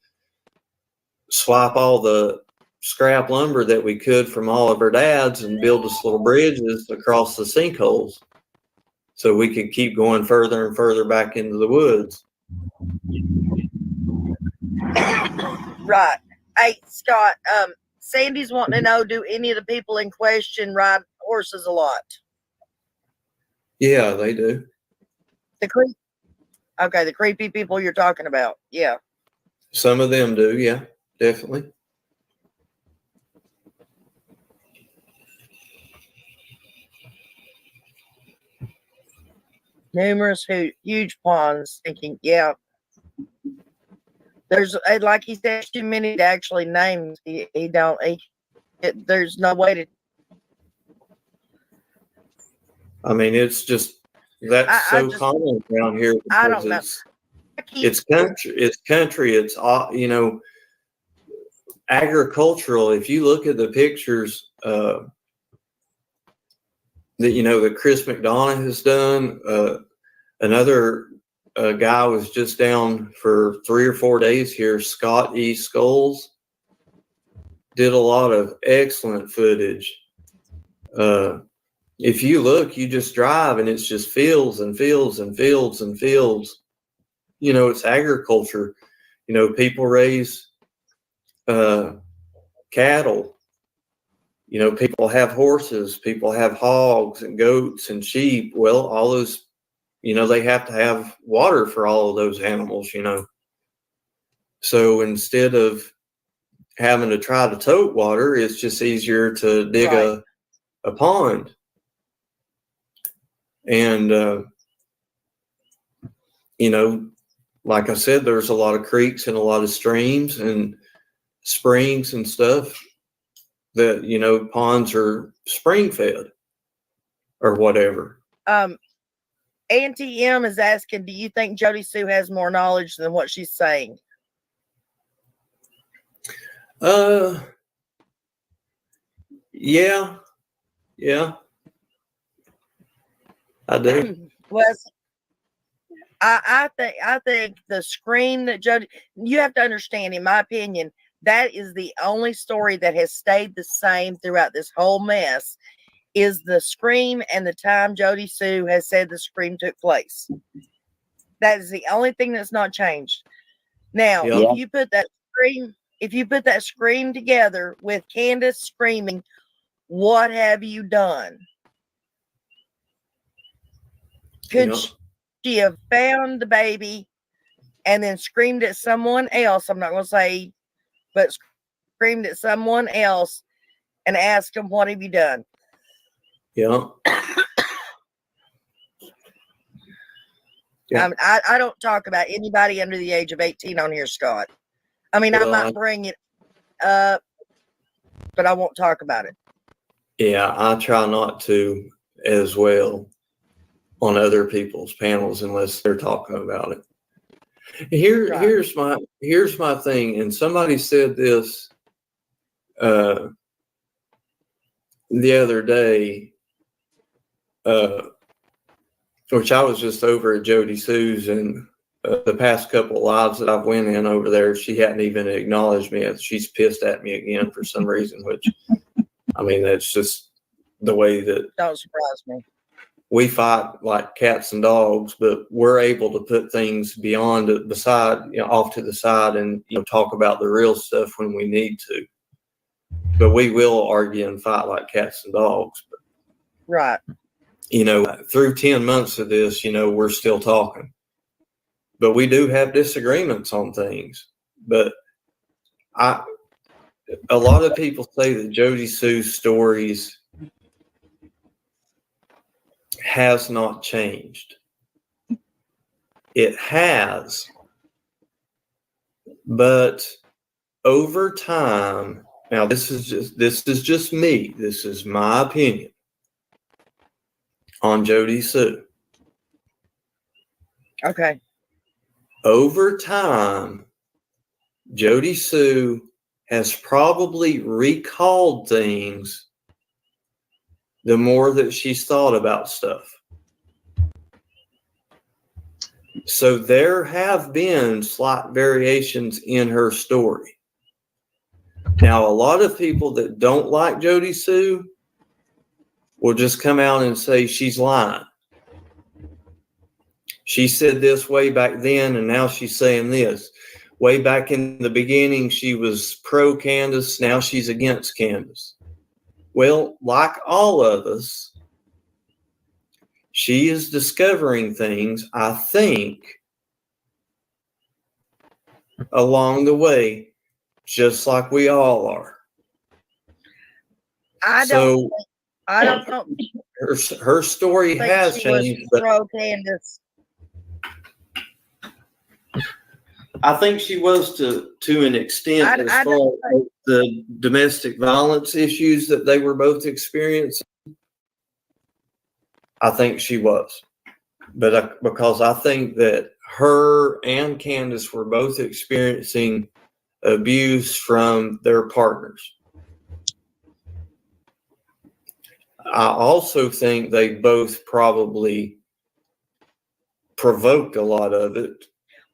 swap all the scrap lumber that we could from all of our dads and build us little bridges across the sinkholes so we could keep going further and further back into the woods. Right. Hey, Scott, Sandy's wanting to know, do any of the people in question ride horses a lot? Yeah, they do. The creepy people you're talking about. Yeah. Some of them do. Yeah, definitely. Numerous huge ponds. Thinking, yeah. There's, like he said, too many to actually name. There's no way to. I mean, it's just that's so common around here. I don't know. It's country. It's agricultural. If you look at the pictures that that Chris McDonough has done, another guy was just down for 3 or 4 days here. Scott E. Scholes did a lot of excellent footage. If you look, you just drive and it's just fields and fields and fields and fields. It's agriculture. People raise cattle. People have horses, people have hogs and goats and sheep. Well, all those, they have to have water for all of those animals, So instead of having to try to tote water, it's just easier to dig a pond. And, like I said, there's a lot of creeks and a lot of streams and springs and stuff that, ponds are spring fed or whatever. Auntie M is asking, do you think Jody Sue has more knowledge than what she's saying? Yeah. I do. Well, I think the scream that Jody, you have to understand, in my opinion, that is the only story that has stayed the same throughout this whole mess, is the scream and the time Jody Sue has said the scream took place. That is the only thing that's not changed. Now, if you put that scream together with Candace screaming, what have you done? Could she have found the baby and then screamed at someone else? I'm not going to say, but screamed at someone else and asked them, what have you done? Yeah. I don't talk about anybody under the age of 18 on here, Scott. I mean, well, I might bring it up, but I won't talk about it. Yeah, I try not to as well on other people's panels unless they're talking about it. Here's my thing, and somebody said this the other day, which I was just over at Jody Sue's, and the past couple of lives that I've went in over there, she hadn't even acknowledged me. She's pissed at me again for some reason, which, I mean, that's just the way that. Don't surprise me. we fight like cats and dogs, but we're able to put things beyond it, beside, off to the side, and talk about the real stuff when we need to. But we will argue and fight like cats and dogs. But, Right. Through 10 months of this, we're still talking. But we do have disagreements on things. But a lot of people say that Jody Sue's stories has not changed. It has, but over time, now this is just me. This is my opinion on Jody Sue. Okay. Over time, Jody Sue has probably recalled things the more that she's thought about stuff. So there have been slight variations in her story. Now, a lot of people that don't like Jody Sue will just come out and say she's lying. She said this way back then, and now she's saying this. Way back in the beginning, she was pro Candace. Now she's against Candace. Well, like all of us, she is discovering things, I think, along the way, just like we all are. I don't know. Her story has changed, but pro Candace. I think she was to an extent, as far as the domestic violence issues that they were both experiencing. I think she was, but because I think that her and Candace were both experiencing abuse from their partners. I also think they both probably provoked a lot of it.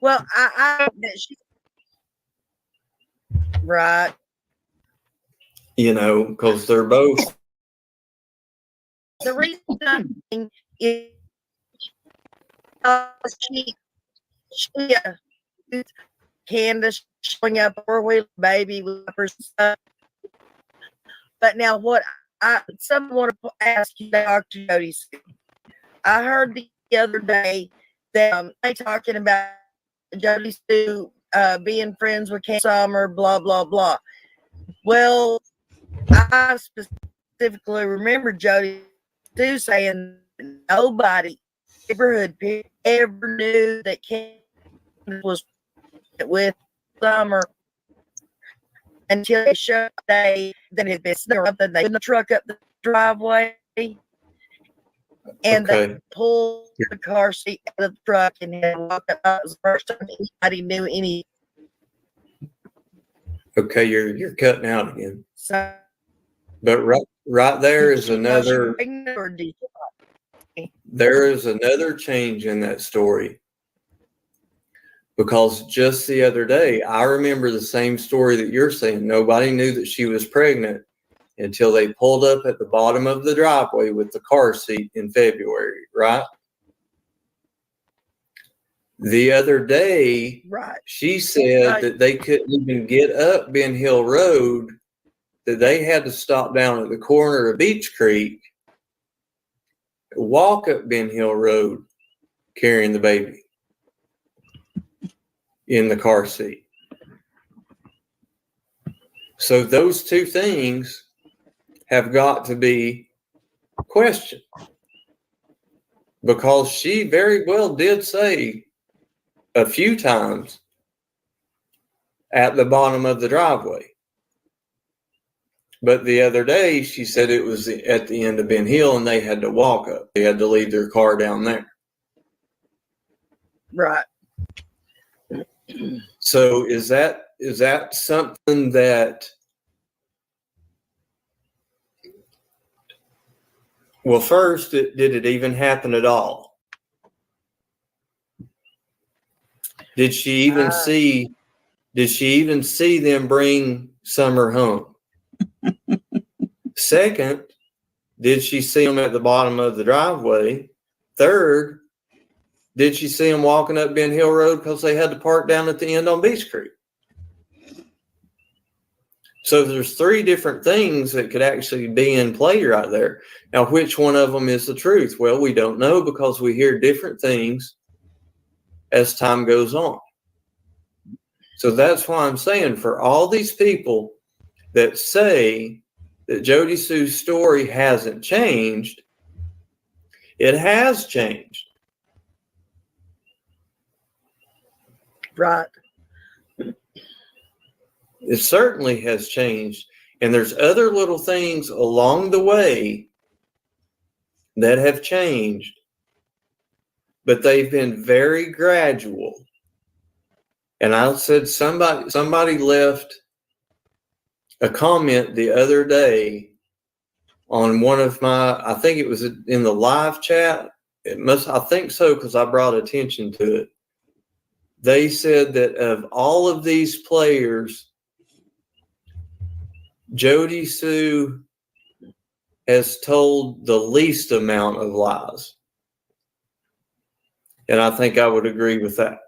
Well, I right. Because they're both. The reason I'm saying is she Candace showing up or with baby with her son. But now what someone want to ask you, Dr. Jody. I heard the other day that they talking about Jody Sue being friends with Ken Summer, blah blah blah. Well, I specifically remember Jody Sue saying nobody neighborhood ever knew that Ken was with Summer until they showed they then had been something. They put the truck up the driveway and they pulled the car seat out of the truck and had walked up. It was the first time anybody knew any. Okay, you're cutting out again. So, but right there is another. There is another change in that story. Because just the other day, I remember the same story that you're saying. Nobody knew that she was pregnant until they pulled up at the bottom of the driveway with the car seat in February, right? The other day, right. She said that they couldn't even get up Ben Hill Road, that they had to stop down at the corner of Beach Creek, walk up Ben Hill Road, carrying the baby in the car seat. So those two things have got to be questioned, because she very well did say a few times at the bottom of the driveway. But the other day she said it was at the end of Ben Hill and they had to walk up. They had to leave their car down there. Right. So is that something that, well, first, did it even happen at all? Did she even see them bring Summer home? Second, did she see him at the bottom of the driveway? Third, did she see him walking up Ben Hill Road because they had to park down at the end on Beach Creek? So there's 3 different things that could actually be in play right there. Now, which one of them is the truth? Well, we don't know because we hear different things as time goes on. So that's why I'm saying for all these people that say that Jody Sue's story hasn't changed, it has changed. Right. It certainly has changed. And there's other little things along the way that have changed, but they've been very gradual. And I said somebody left a comment the other day on one of my, I think it was in the live chat. I think so, because I brought attention to it. They said that of all of these players, Jody Sue has told the least amount of lies. And I think I would agree with that.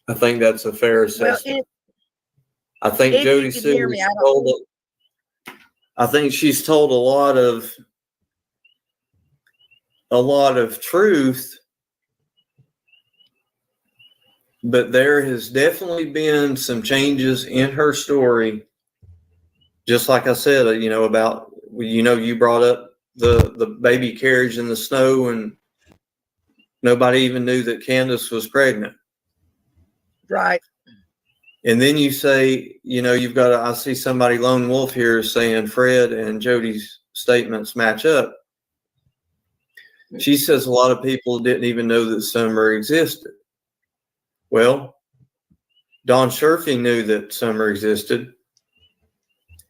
I think that's a fair assessment. I think Jody Sue has told I think she's told a lot of truth, but there has definitely been some changes in her story. Just like I said, about, you brought up the baby carriage in the snow and nobody even knew that Candace was pregnant. Right. And then you say, I see somebody, Lone Wolf here, saying Fred and Jody's statements match up. She says a lot of people didn't even know that Summer existed. Well, Don Sherfy knew that Summer existed.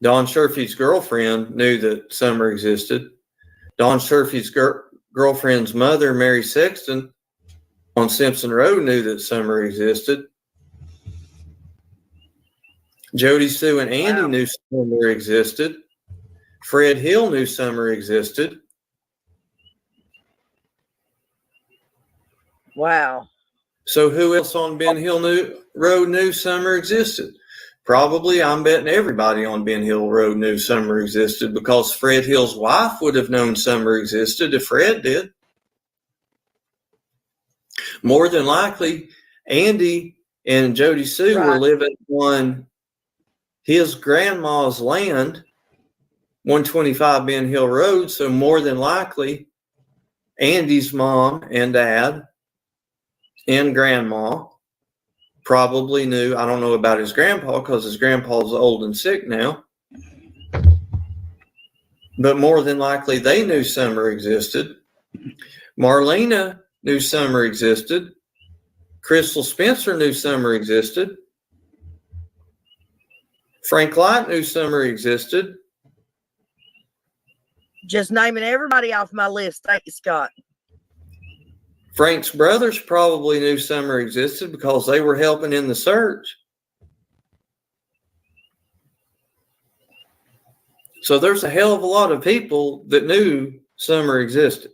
Don Sherfy's girlfriend knew that Summer existed. Don Sherfy's girlfriend's mother, Mary Sexton, on Simpson Road knew that Summer existed. Jody Sue and Andy knew Summer existed. Fred Hill knew Summer existed. Wow. So who else on Ben Hill Road knew Summer existed? Probably, I'm betting everybody on Ben Hill Road knew Summer existed, because Fred Hill's wife would have known Summer existed if Fred did. More than likely, Andy and Jody Sue were living on his grandma's land, 125 Ben Hill Road. So more than likely, Andy's mom and dad and grandma probably knew. I don't know about his grandpa, because his grandpa's old and sick now. But more than likely, they knew Summer existed. Marlena knew Summer existed. Crystal Spencer knew Summer existed. Frank Light knew Summer existed. Just naming everybody off my list. Thank you, Scott. Frank's brothers probably knew Summer existed because they were helping in the search. So there's a hell of a lot of people that knew Summer existed.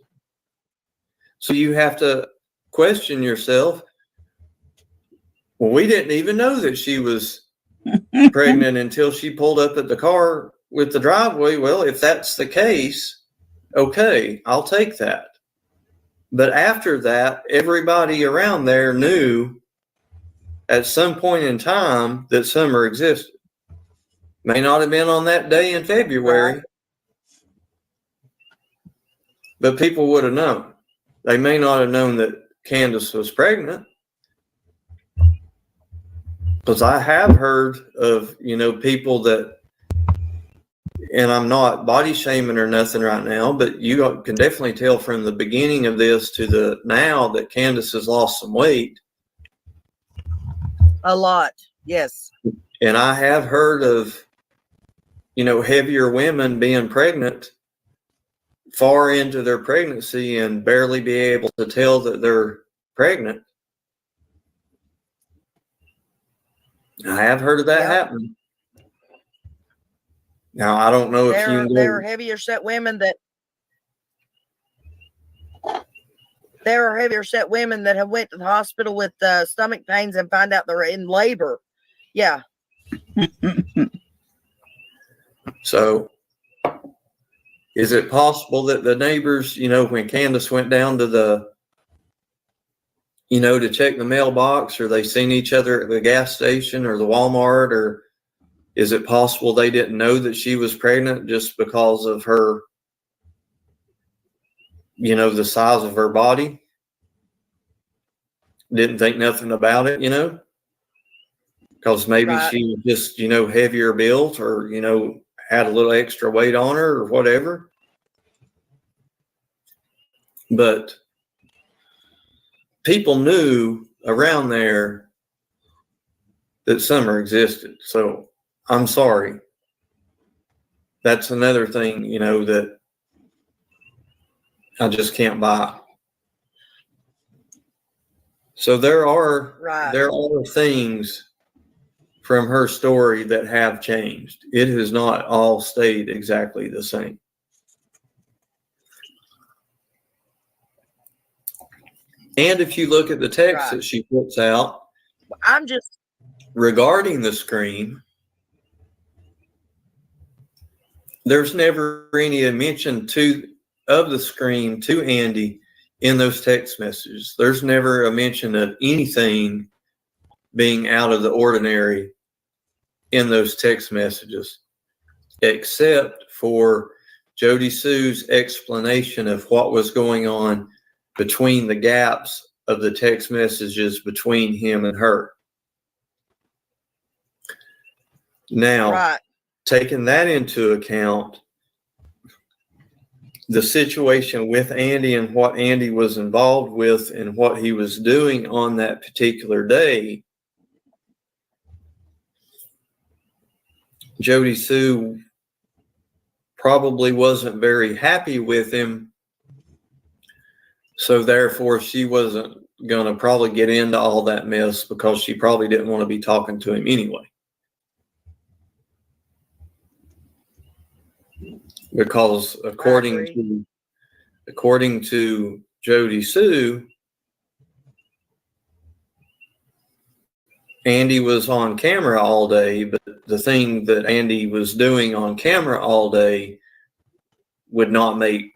So you have to question yourself. Well, we didn't even know that she was pregnant until she pulled up at the car with the driveway. Well, if that's the case, okay, I'll take that. But after that, everybody around there knew at some point in time that Summer existed. May not have been on that day in February, but people would have known. They may not have known that Candace was pregnant, because I have heard of, people that, and I'm not body shaming or nothing right now, but you can definitely tell from the beginning of this to the now that Candace has lost some weight. A lot, yes. And I have heard of, heavier women being pregnant far into their pregnancy and barely be able to tell that they're pregnant. I have heard of that happening. Now, I don't know if there are heavier set women that There are heavier set women that have went to the hospital with stomach pains and find out they're in labor. Yeah. So is it possible that the neighbors, when Candace went down to the, to check the mailbox, or they seen each other at the gas station or the Walmart, or is it possible they didn't know that she was pregnant just because of her, the size of her body? Didn't think nothing about it, because maybe Right. she was just, heavier built, or, had a little extra weight on her or whatever. But people knew around there that Summer existed. So I'm sorry. That's another thing, that I just can't buy. So there are things from her story that have changed. It has not all stayed exactly the same. And if you look at the text that she puts out, regarding the scream, there's never any mention of the scream to Andy in those text messages. There's never a mention of anything being out of the ordinary in those text messages, except for Jody Sue's explanation of what was going on between the gaps of the text messages between him and her. Now, taking that into account, the situation with Andy and what Andy was involved with and what he was doing on that particular day, Jody Sue probably wasn't very happy with him. So therefore, she wasn't going to probably get into all that mess, because she probably didn't want to be talking to him anyway. Because according to Jody Sue, Andy was on camera all day, but the thing that Andy was doing on camera all day would not make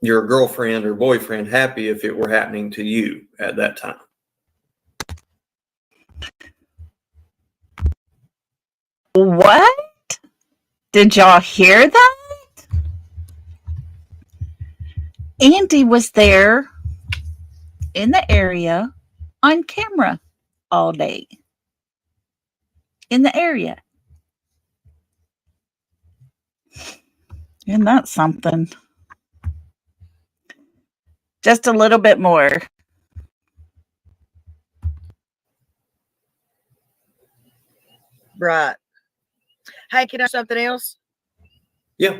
your girlfriend or boyfriend happy if it were happening to you at that time. What? Did y'all hear that? Andy was there in the area on camera all day. In the area. Isn't that something? Just a little bit more. Right. Hey, can I ask something else? Yeah.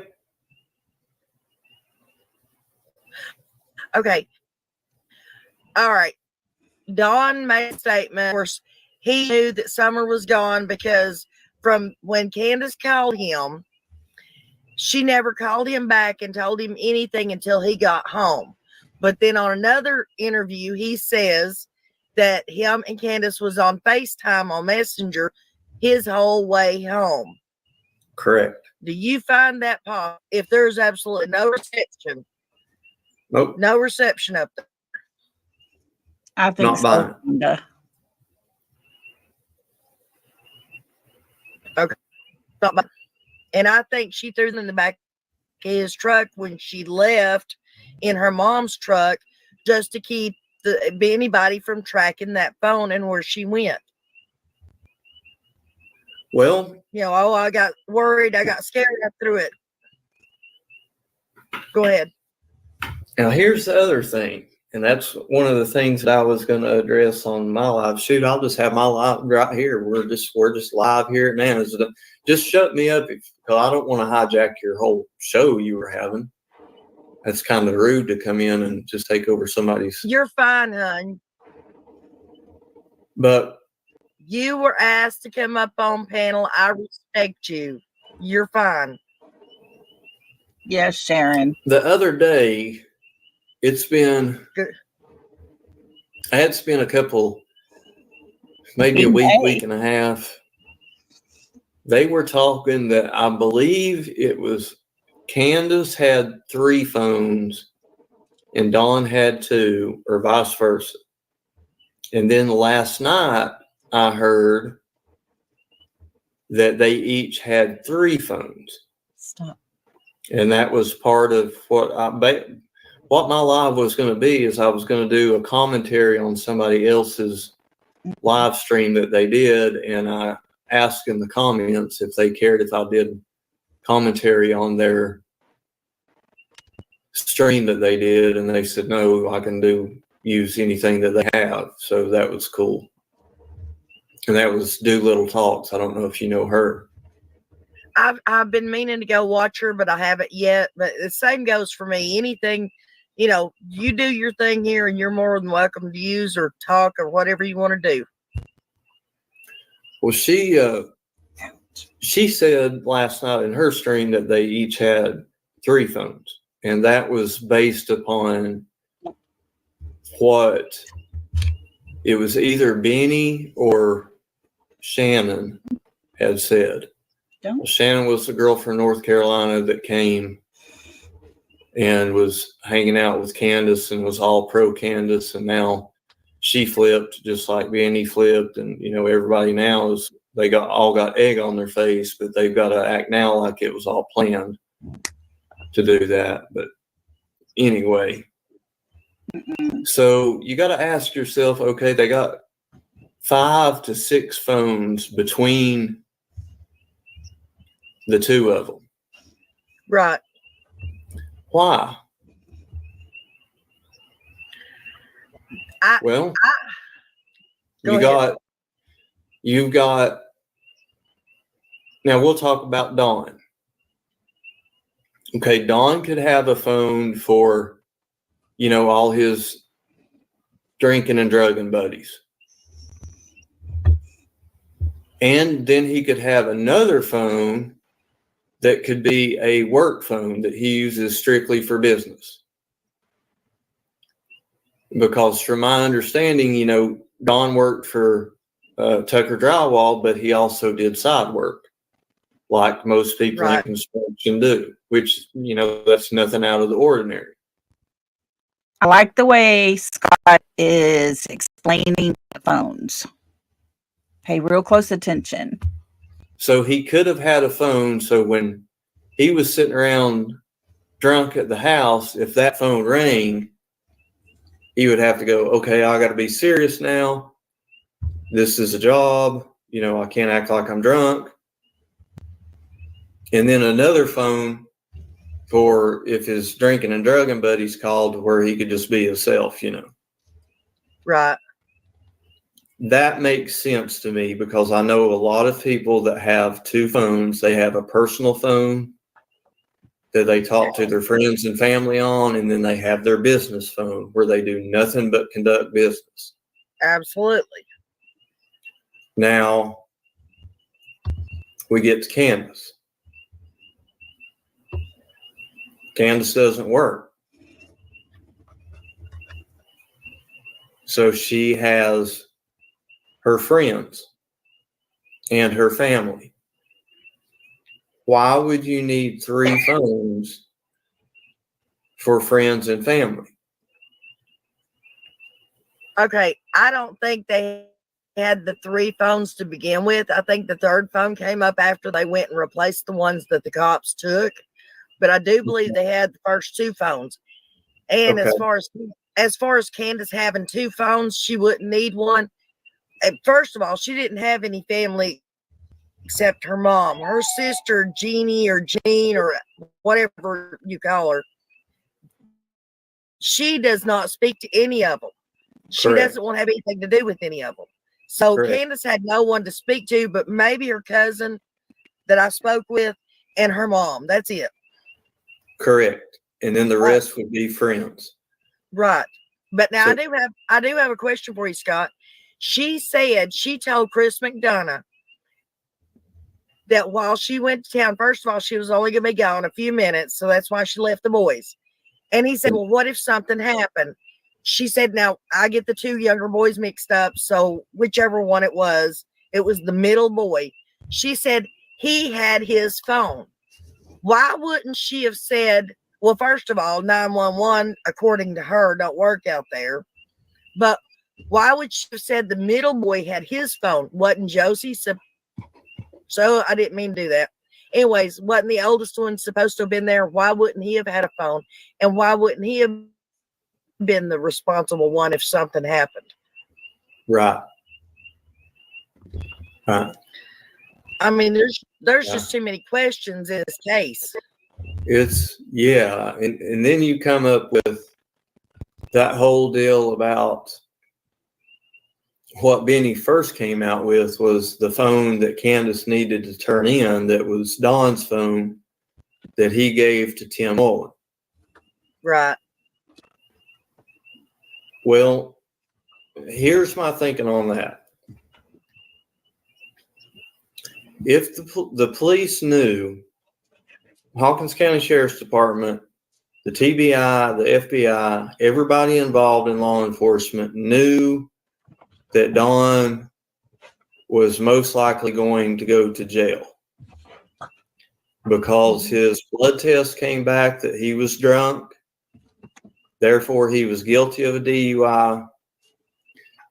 Okay. All right. Don made a statement. Of course, he knew that Summer was gone because from when Candace called him, she never called him back and told him anything until he got home. But then on another interview, he says that him and Candace was on FaceTime on Messenger his whole way home. Correct. Do you find that possible if there's absolutely no reception? Nope. No reception up there. I think so. Okay. And I think she threw them in the back of his truck when she left in her mom's truck, just to keep anybody from tracking that phone and where she went. Well, I got worried. I got scared. I threw it. Go ahead. Now, here's the other thing, and that's one of the things that I was going to address on my live. Shoot, I'll just have my live right here. We're just live here now. Just shut me up, because I don't want to hijack your whole show you were having. That's kind of rude to come in and just take over somebody's. You're fine, hon. But you were asked to come up on panel. I respect you. You're fine. Yes, Sharon. The other day, it's been, Good. I had spent a couple, maybe a week and a half. They were talking that I believe it was Candace had 3 phones and Dawn had 2, or vice versa. And then last night I heard that they each had 3 phones. Stop. And that was part of what my live was going to be, is I was going to do a commentary on somebody else's live stream that they did. And I asked in the comments if they cared if I did commentary on their stream that they did. And they said, no, I can use anything that they have. So that was cool. And that was Doolittle Talks. I don't know if you know her. I've been meaning to go watch her, but I haven't yet. But the same goes for me. Anything, you do your thing here, and you're more than welcome to use or talk or whatever you want to do. Well, she said last night in her stream that they each had 3 phones, and that was based upon what it was either Benny or Shannon had said. Well, Shannon was the girl from North Carolina that came and was hanging out with Candace and was all pro Candace, and now she flipped just like Benny flipped, and everybody now they all got egg on their face, but they've got to act now like it was all planned to do that. But anyway, so you got to ask yourself, okay, they got 5 to 6 phones between the 2 of them. Right. Why? You've got, now we'll talk about Dawn. Okay, Dawn could have a phone for, all his drinking and drugging buddies. And then he could have another phone that could be a work phone that he uses strictly for business. Because from my understanding, Don worked for Tucker Drywall, but he also did side work, like most people in construction do, which, that's nothing out of the ordinary. I like the way Scott is explaining the phones. Pay real close attention. So he could have had a phone. So when he was sitting around drunk at the house, if that phone rang, he would have to go, okay, I got to be serious now. This is a job. I can't act like I'm drunk. And then another phone for if his drinking and drugging buddies called, where he could just be himself, Right. That makes sense to me, because I know a lot of people that have 2 phones. They have a personal phone that they talk to their friends and family on, and then they have their business phone where they do nothing but conduct business. Absolutely. Now, we get to Candace. Candace doesn't work. So she has her friends and her family. Why would you need 3 phones for friends and family? Okay, I don't think they had the 3 phones to begin with. I think the 3rd phone came up after they went and replaced the ones that the cops took. But I do believe they had the first 2 phones. And Okay. as far as Candace having 2 phones, she wouldn't need one. And first of all, she didn't have any family except her mom. Her sister, Jeannie or Jean or whatever you call her, she does not speak to any of them. She Correct. doesn't want to have anything to do with any of them. So Correct. Candace had no one to speak to, but maybe her cousin that I spoke with and her mom. That's it. Correct. And then the rest would be friends. Right. But now So, I do have a question for you, Scott. She said she told Chris McDonough that while she went to town, first of all, she was only going to be gone a few minutes. So that's why she left the boys. And he said, well, what if something happened? She said, now I get the two younger boys mixed up. So whichever one it was the middle boy. She said he had his phone. Why wouldn't she have said, well, first of all, 911, according to her, don't work out there. But why would she have said the middle boy had his phone? Wasn't Josie? So I didn't mean to do that. Anyways, wasn't the oldest one supposed to have been there? Why wouldn't he have had a phone? And why wouldn't he have been the responsible one if something happened? Right. Right. I mean, there's just too many questions in this case. It's, yeah. And then you come up with that whole deal about what Benny first came out with was the phone that Candace needed to turn in, that was Don's phone that he gave to Tim Mullen. Right. Well, here's my thinking on that. If the police knew, Hawkins County Sheriff's Department, the TBI, the FBI, everybody involved in law enforcement knew that Don was most likely going to go to jail because his blood test came back that he was drunk. Therefore, he was guilty of a DUI.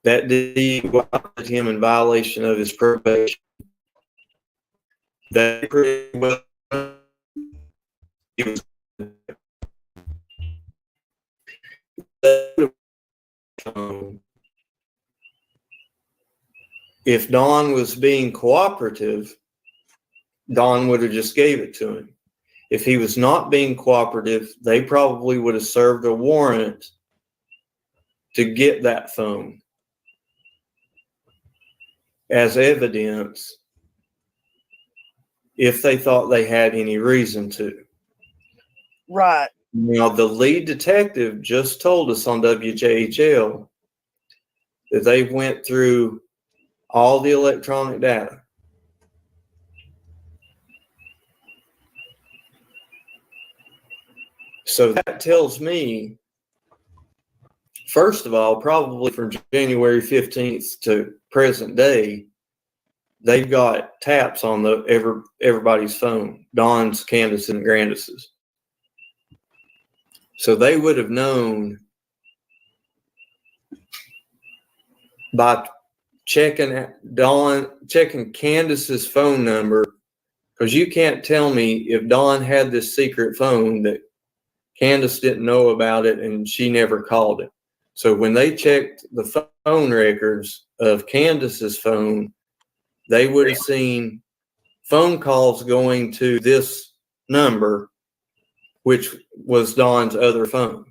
That DUI put him in violation of his probation. That pretty well he was if Don was being cooperative, Don would have just gave it to him. If he was not being cooperative, they probably would have served a warrant to get that phone as evidence if they thought they had any reason to. Right. Now, the lead detective just told us on WJHL that they went through all the electronic data. So that tells me, first of all, probably from January 15th to present day, they've got taps on everybody's phone, Don's, Candace, and Grandis's. So they would have known by checking Candace's phone number, because you can't tell me if Don had this secret phone that Candace didn't know about it and she never called it. So when they checked the phone records of Candace's phone, they would have seen phone calls going to this number, which was Don's other phone.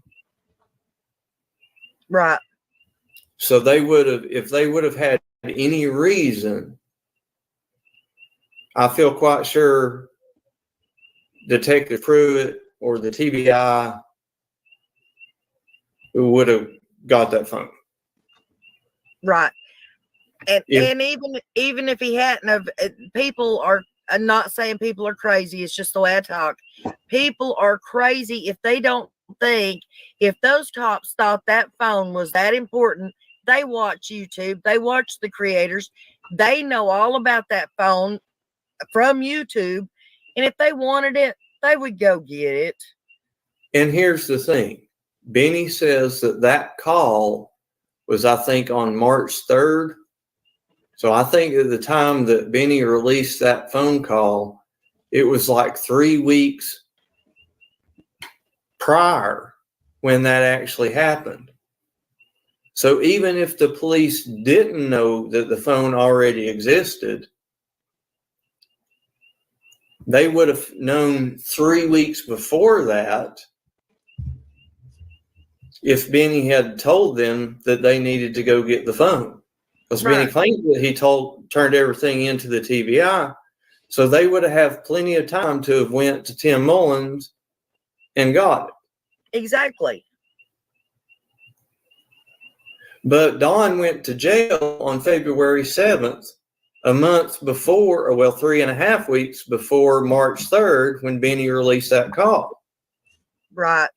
Right. So they would have, if they would have had any reason, I feel quite sure Detective Pruitt or the TBI would have got that phone. Right. And even if he hadn't have, people are, I'm not saying people are crazy, it's just the way I talk. People are crazy if they don't think, if those cops thought that phone was that important. They watch YouTube, they watch the creators, they know all about that phone from YouTube, and if they wanted it, they would go get it. And here's the thing. Benny says that call was, I think, on March 3rd. So I think at the time that Benny released that phone call, it was like 3 weeks prior when that actually happened. So even if the police didn't know that the phone already existed, they would have known 3 weeks before that if Benny had told them that they needed to go get the phone. Because Right. Benny claimed that he turned everything into the TBI. So they would have plenty of time to have went to Tim Mullins and got it. Exactly. But Don went to jail on February 7th, a month before, or well, 3.5 weeks before March 3rd, when Benny released that call. Right.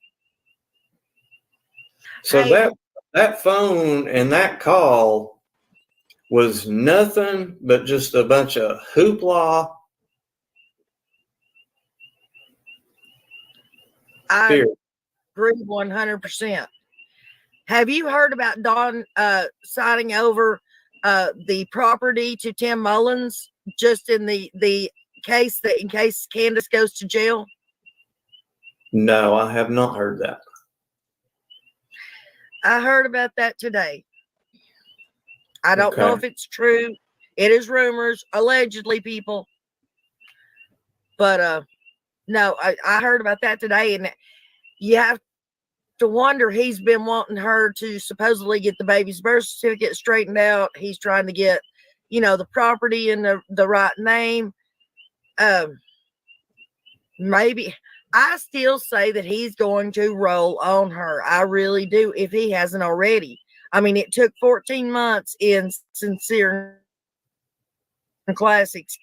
So Hey. that phone and that call was nothing but just a bunch of hoopla. I Period. agree 100%. Have you heard about Dawn signing over the property to Tim Mullins just in the case that in case Candace goes to jail? No, I have not heard that. I heard about that today. I don't know if it's true. It is rumors, allegedly, people. But no, I heard about that today, and you have to wonder, he's been wanting her to supposedly get the baby's birth certificate straightened out. He's trying to get, the property in the right name. Maybe I still say that he's going to roll on her. I really do, if he hasn't already. I mean, it took 14 months in Sincere and Classics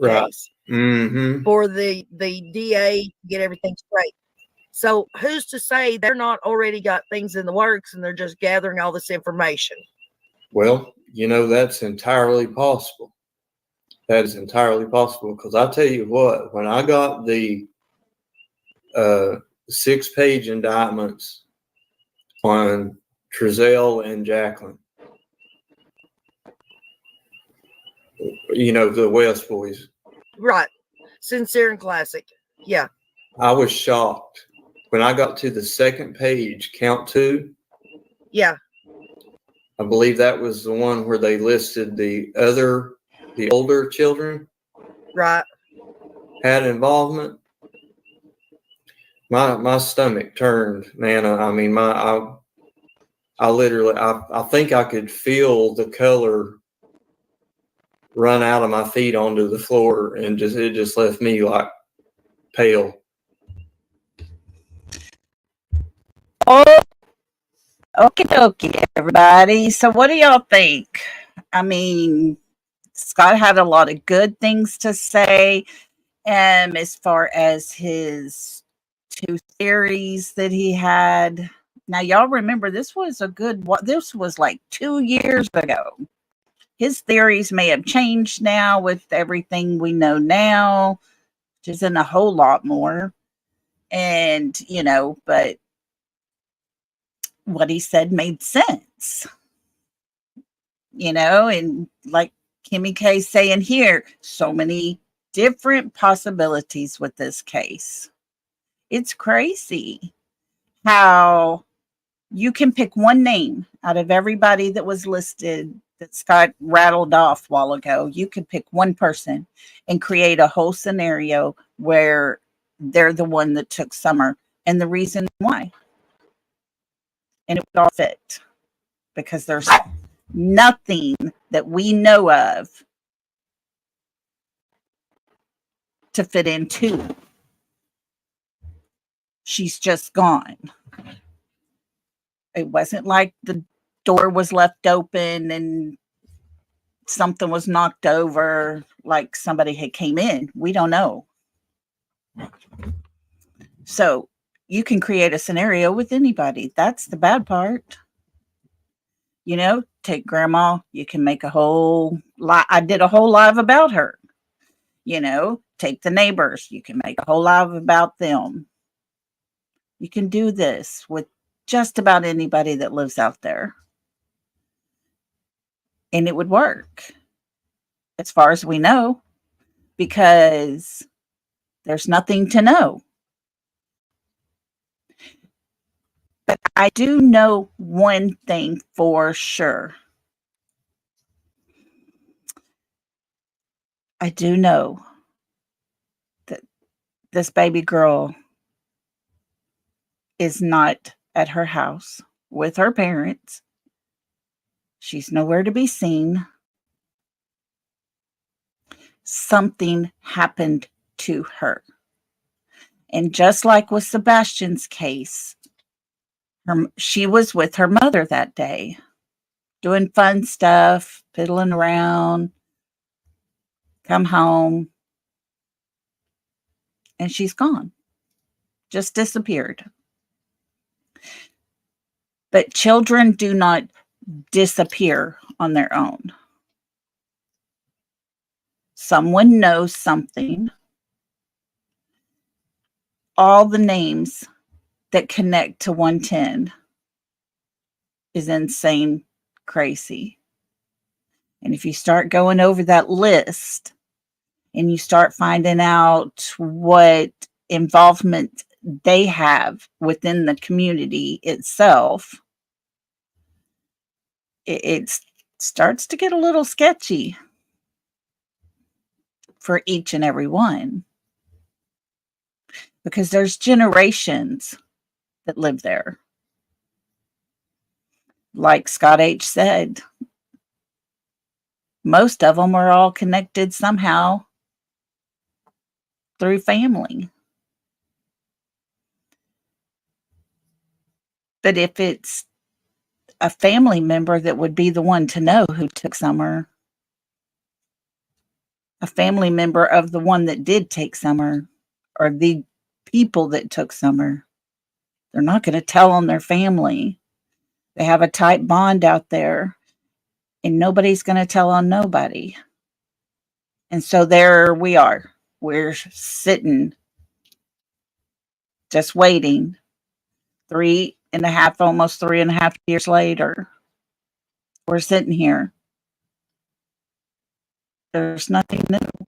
case for the DA to get everything straight. So who's to say they're not already got things in the works and they're just gathering all this information? Well, that's entirely possible. That is entirely possible, because I tell you what, when I got the 6-page indictments on Trezell and Jacqueline, the West boys. Right. Sincere and Classic. Yeah. I was shocked when I got to the second page, count 2. Yeah. I believe that was the one where they listed the older children. Right. Had involvement. My stomach turned, man. I mean, I literally, I think I could feel the color run out of my feet onto the floor, and it just left me like pale. Oh, okie dokie, everybody. So what do y'all think? I mean, Scott had a lot of good things to say, as far as his 2 theories that he had. Now, y'all remember, this was like 2 years ago. His theories may have changed now with everything we know now, which isn't a whole lot more. And, but what he said made sense, and like Kimmy K saying here, so many different possibilities with this case. It's crazy how you can pick one name out of everybody that was listed that Scott rattled off a while ago. You could pick one person and create a whole scenario where they're the one that took Summer and the reason why. And it would all fit, because there's nothing that we know of to fit into. She's just gone. It wasn't like the door was left open and something was knocked over, like somebody had came in. We don't know. So you can create a scenario with anybody. That's the bad part. Take grandma. You can make a whole lot. I did a whole live about her. Take the neighbors. You can make a whole live about them. You can do this with just about anybody that lives out there. And it would work, as far as we know, because there's nothing to know. But I do know one thing for sure. I do know that this baby girl is not at her house with her parents. She's nowhere to be seen. Something happened to her. And just like with Sebastian's case, she was with her mother that day, doing fun stuff, fiddling around, come home, and she's gone. Just disappeared. But children do not disappear on their own. Someone knows something. All the names that connect to 110 is insane crazy. And if you start going over that list and you start finding out what involvement they have within the community itself, it starts to get a little sketchy for each and every one, because there's generations that live there. Like Scott H. said, most of them are all connected somehow through family. But if it's a family member that would be the one to know who took Summer, a family member of the one that did take Summer, or the people that took Summer, they're not going to tell on their family. They have a tight bond out there, and nobody's going to tell on nobody. And so there we are. We're sitting, just waiting, 3.5, almost 3.5 years later. We're sitting here. There's nothing new.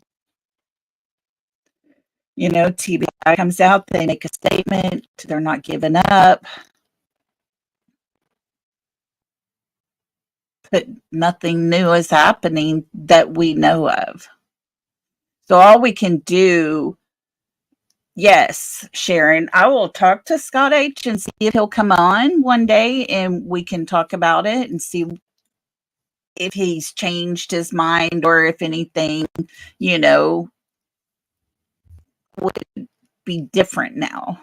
You know, TBI comes out, they make a statement, they're not giving up. But nothing new is happening that we know of. So all we can do, yes, Sharon, I will talk to Scott H. and see if he'll come on one day and we can talk about it and see if he's changed his mind or if anything, you know, would be different now.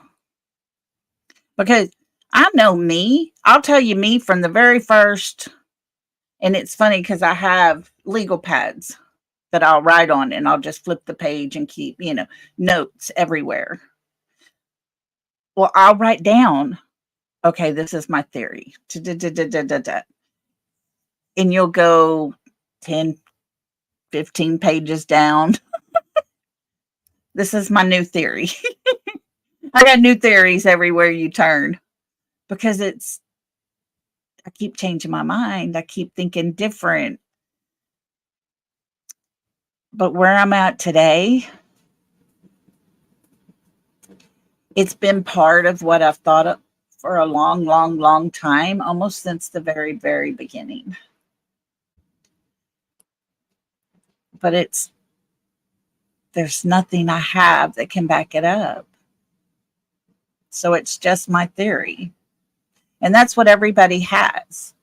Because I know me, I'll tell you me from the very first, and it's funny because I have legal pads that I'll write on and I'll just flip the page and keep, you know, notes everywhere. Well, I'll write down, okay, this is my theory. And you'll go 10, 15 pages down. This is my new theory. I got new theories everywhere you turn because I keep changing my mind. I keep thinking different. But where I'm at today, it's been part of what I've thought of for a long, long, long time, almost since the very, very beginning. But there's nothing I have that can back it up. So it's just my theory. And that's what everybody has.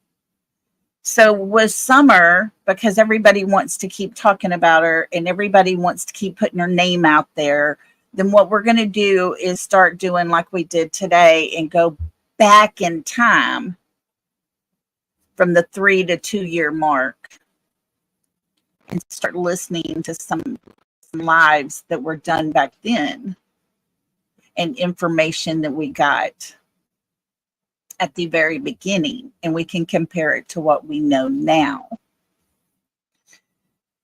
So with Summer, because everybody wants to keep talking about her and everybody wants to keep putting her name out there, then what we're going to do is start doing like we did today and go back in time from the 3 to 2 year mark and start listening to some lives that were done back then and information that we got at the very beginning, and we can compare it to what we know now.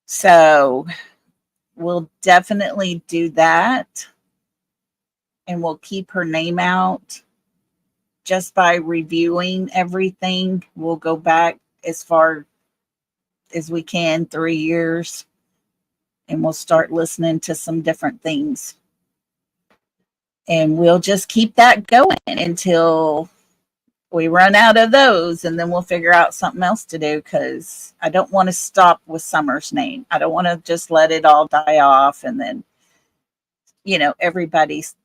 So we'll definitely do that, and we'll keep her name out just by reviewing everything. We'll go back as far as we can, 3 years, and we'll start listening to some different things. And we'll just keep that going until we run out of those, and then we'll figure out something else to do, because I don't want to stop with Summer's name. I don't want to just let it all die off and then, you know, everybody's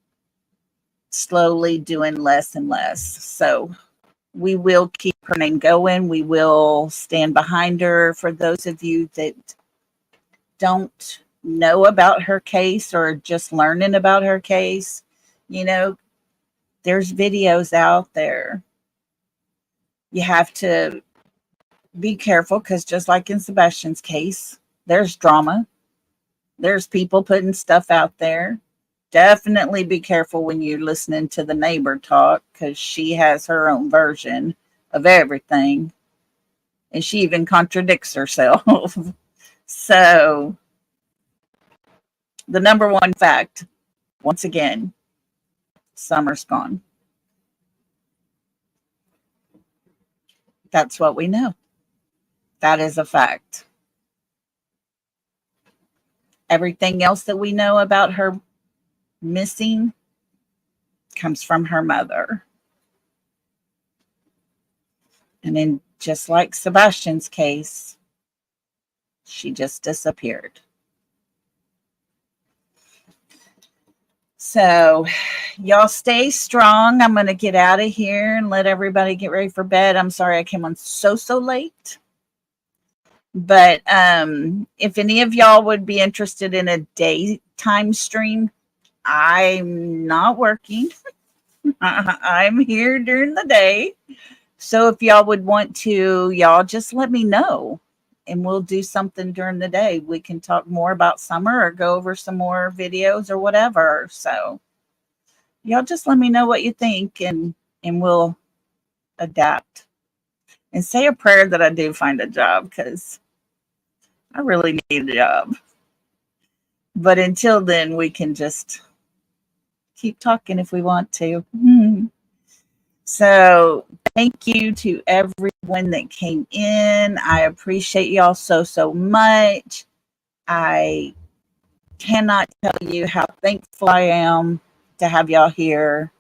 slowly doing less and less. So we will keep her name going. We will stand behind her. For those of you that don't know about her case or just learning about her case, you know, there's videos out there. You have to be careful, because just like in Sebastian's case, there's drama. There's people putting stuff out there. Definitely be careful when you're listening to the neighbor talk, because she has her own version of everything. And she even contradicts herself. So, the number one fact, once again, summer's gone. That's what we know. That is a fact. Everything else that we know about her missing comes from her mother. And then, just like Sebastian's case, she just disappeared. So, y'all stay strong. I'm going to get out of here and let everybody get ready for bed. I'm sorry I came on so late. But if any of y'all would be interested in a daytime stream, I'm not working. I'm here during the day. So if y'all would want to, y'all just let me know. And we'll do something during the day. We can talk more about summer or go over some more videos or whatever. So y'all just let me know what you think, and we'll adapt. And say a prayer that I do find a job, because I really need a job. But until then, we can just keep talking if we want to. So thank you to everyone that came in. I appreciate y'all so much. I cannot tell you how thankful I am to have y'all here.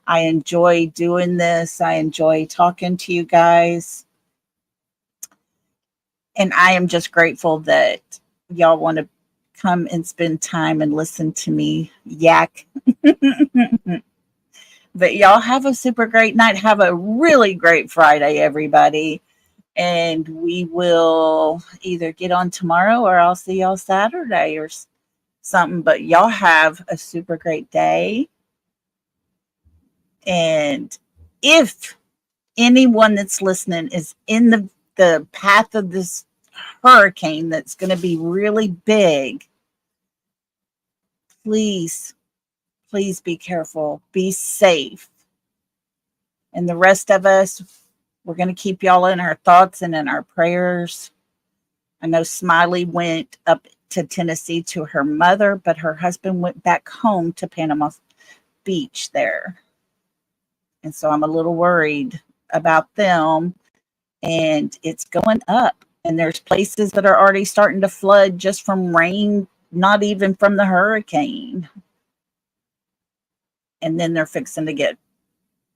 I enjoy doing this. I enjoy talking to you guys. And I am just grateful that y'all want to come and spend time and listen to me yak. But y'all have a super great night. Have a really great Friday, everybody. And we will either get on tomorrow or I'll see y'all Saturday or something. But y'all have a super great day. And if anyone that's listening is in the path of this hurricane that's going to be really big, please be careful. Be safe. And the rest of us, we're going to keep y'all in our thoughts and in our prayers. I know Smiley went up to Tennessee to her mother, but her husband went back home to Panama Beach there. And so I'm a little worried about them. And it's going up. And there's places that are already starting to flood just from rain, not even from the hurricane. And then they're fixing to get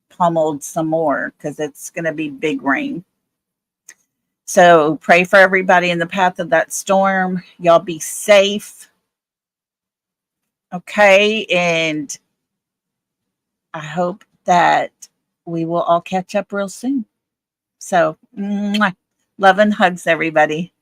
pummeled some more because it's going to be big rain. So pray for everybody in the path of that storm. Y'all be safe. Okay. And I hope that we will all catch up real soon. So, love and hugs, everybody.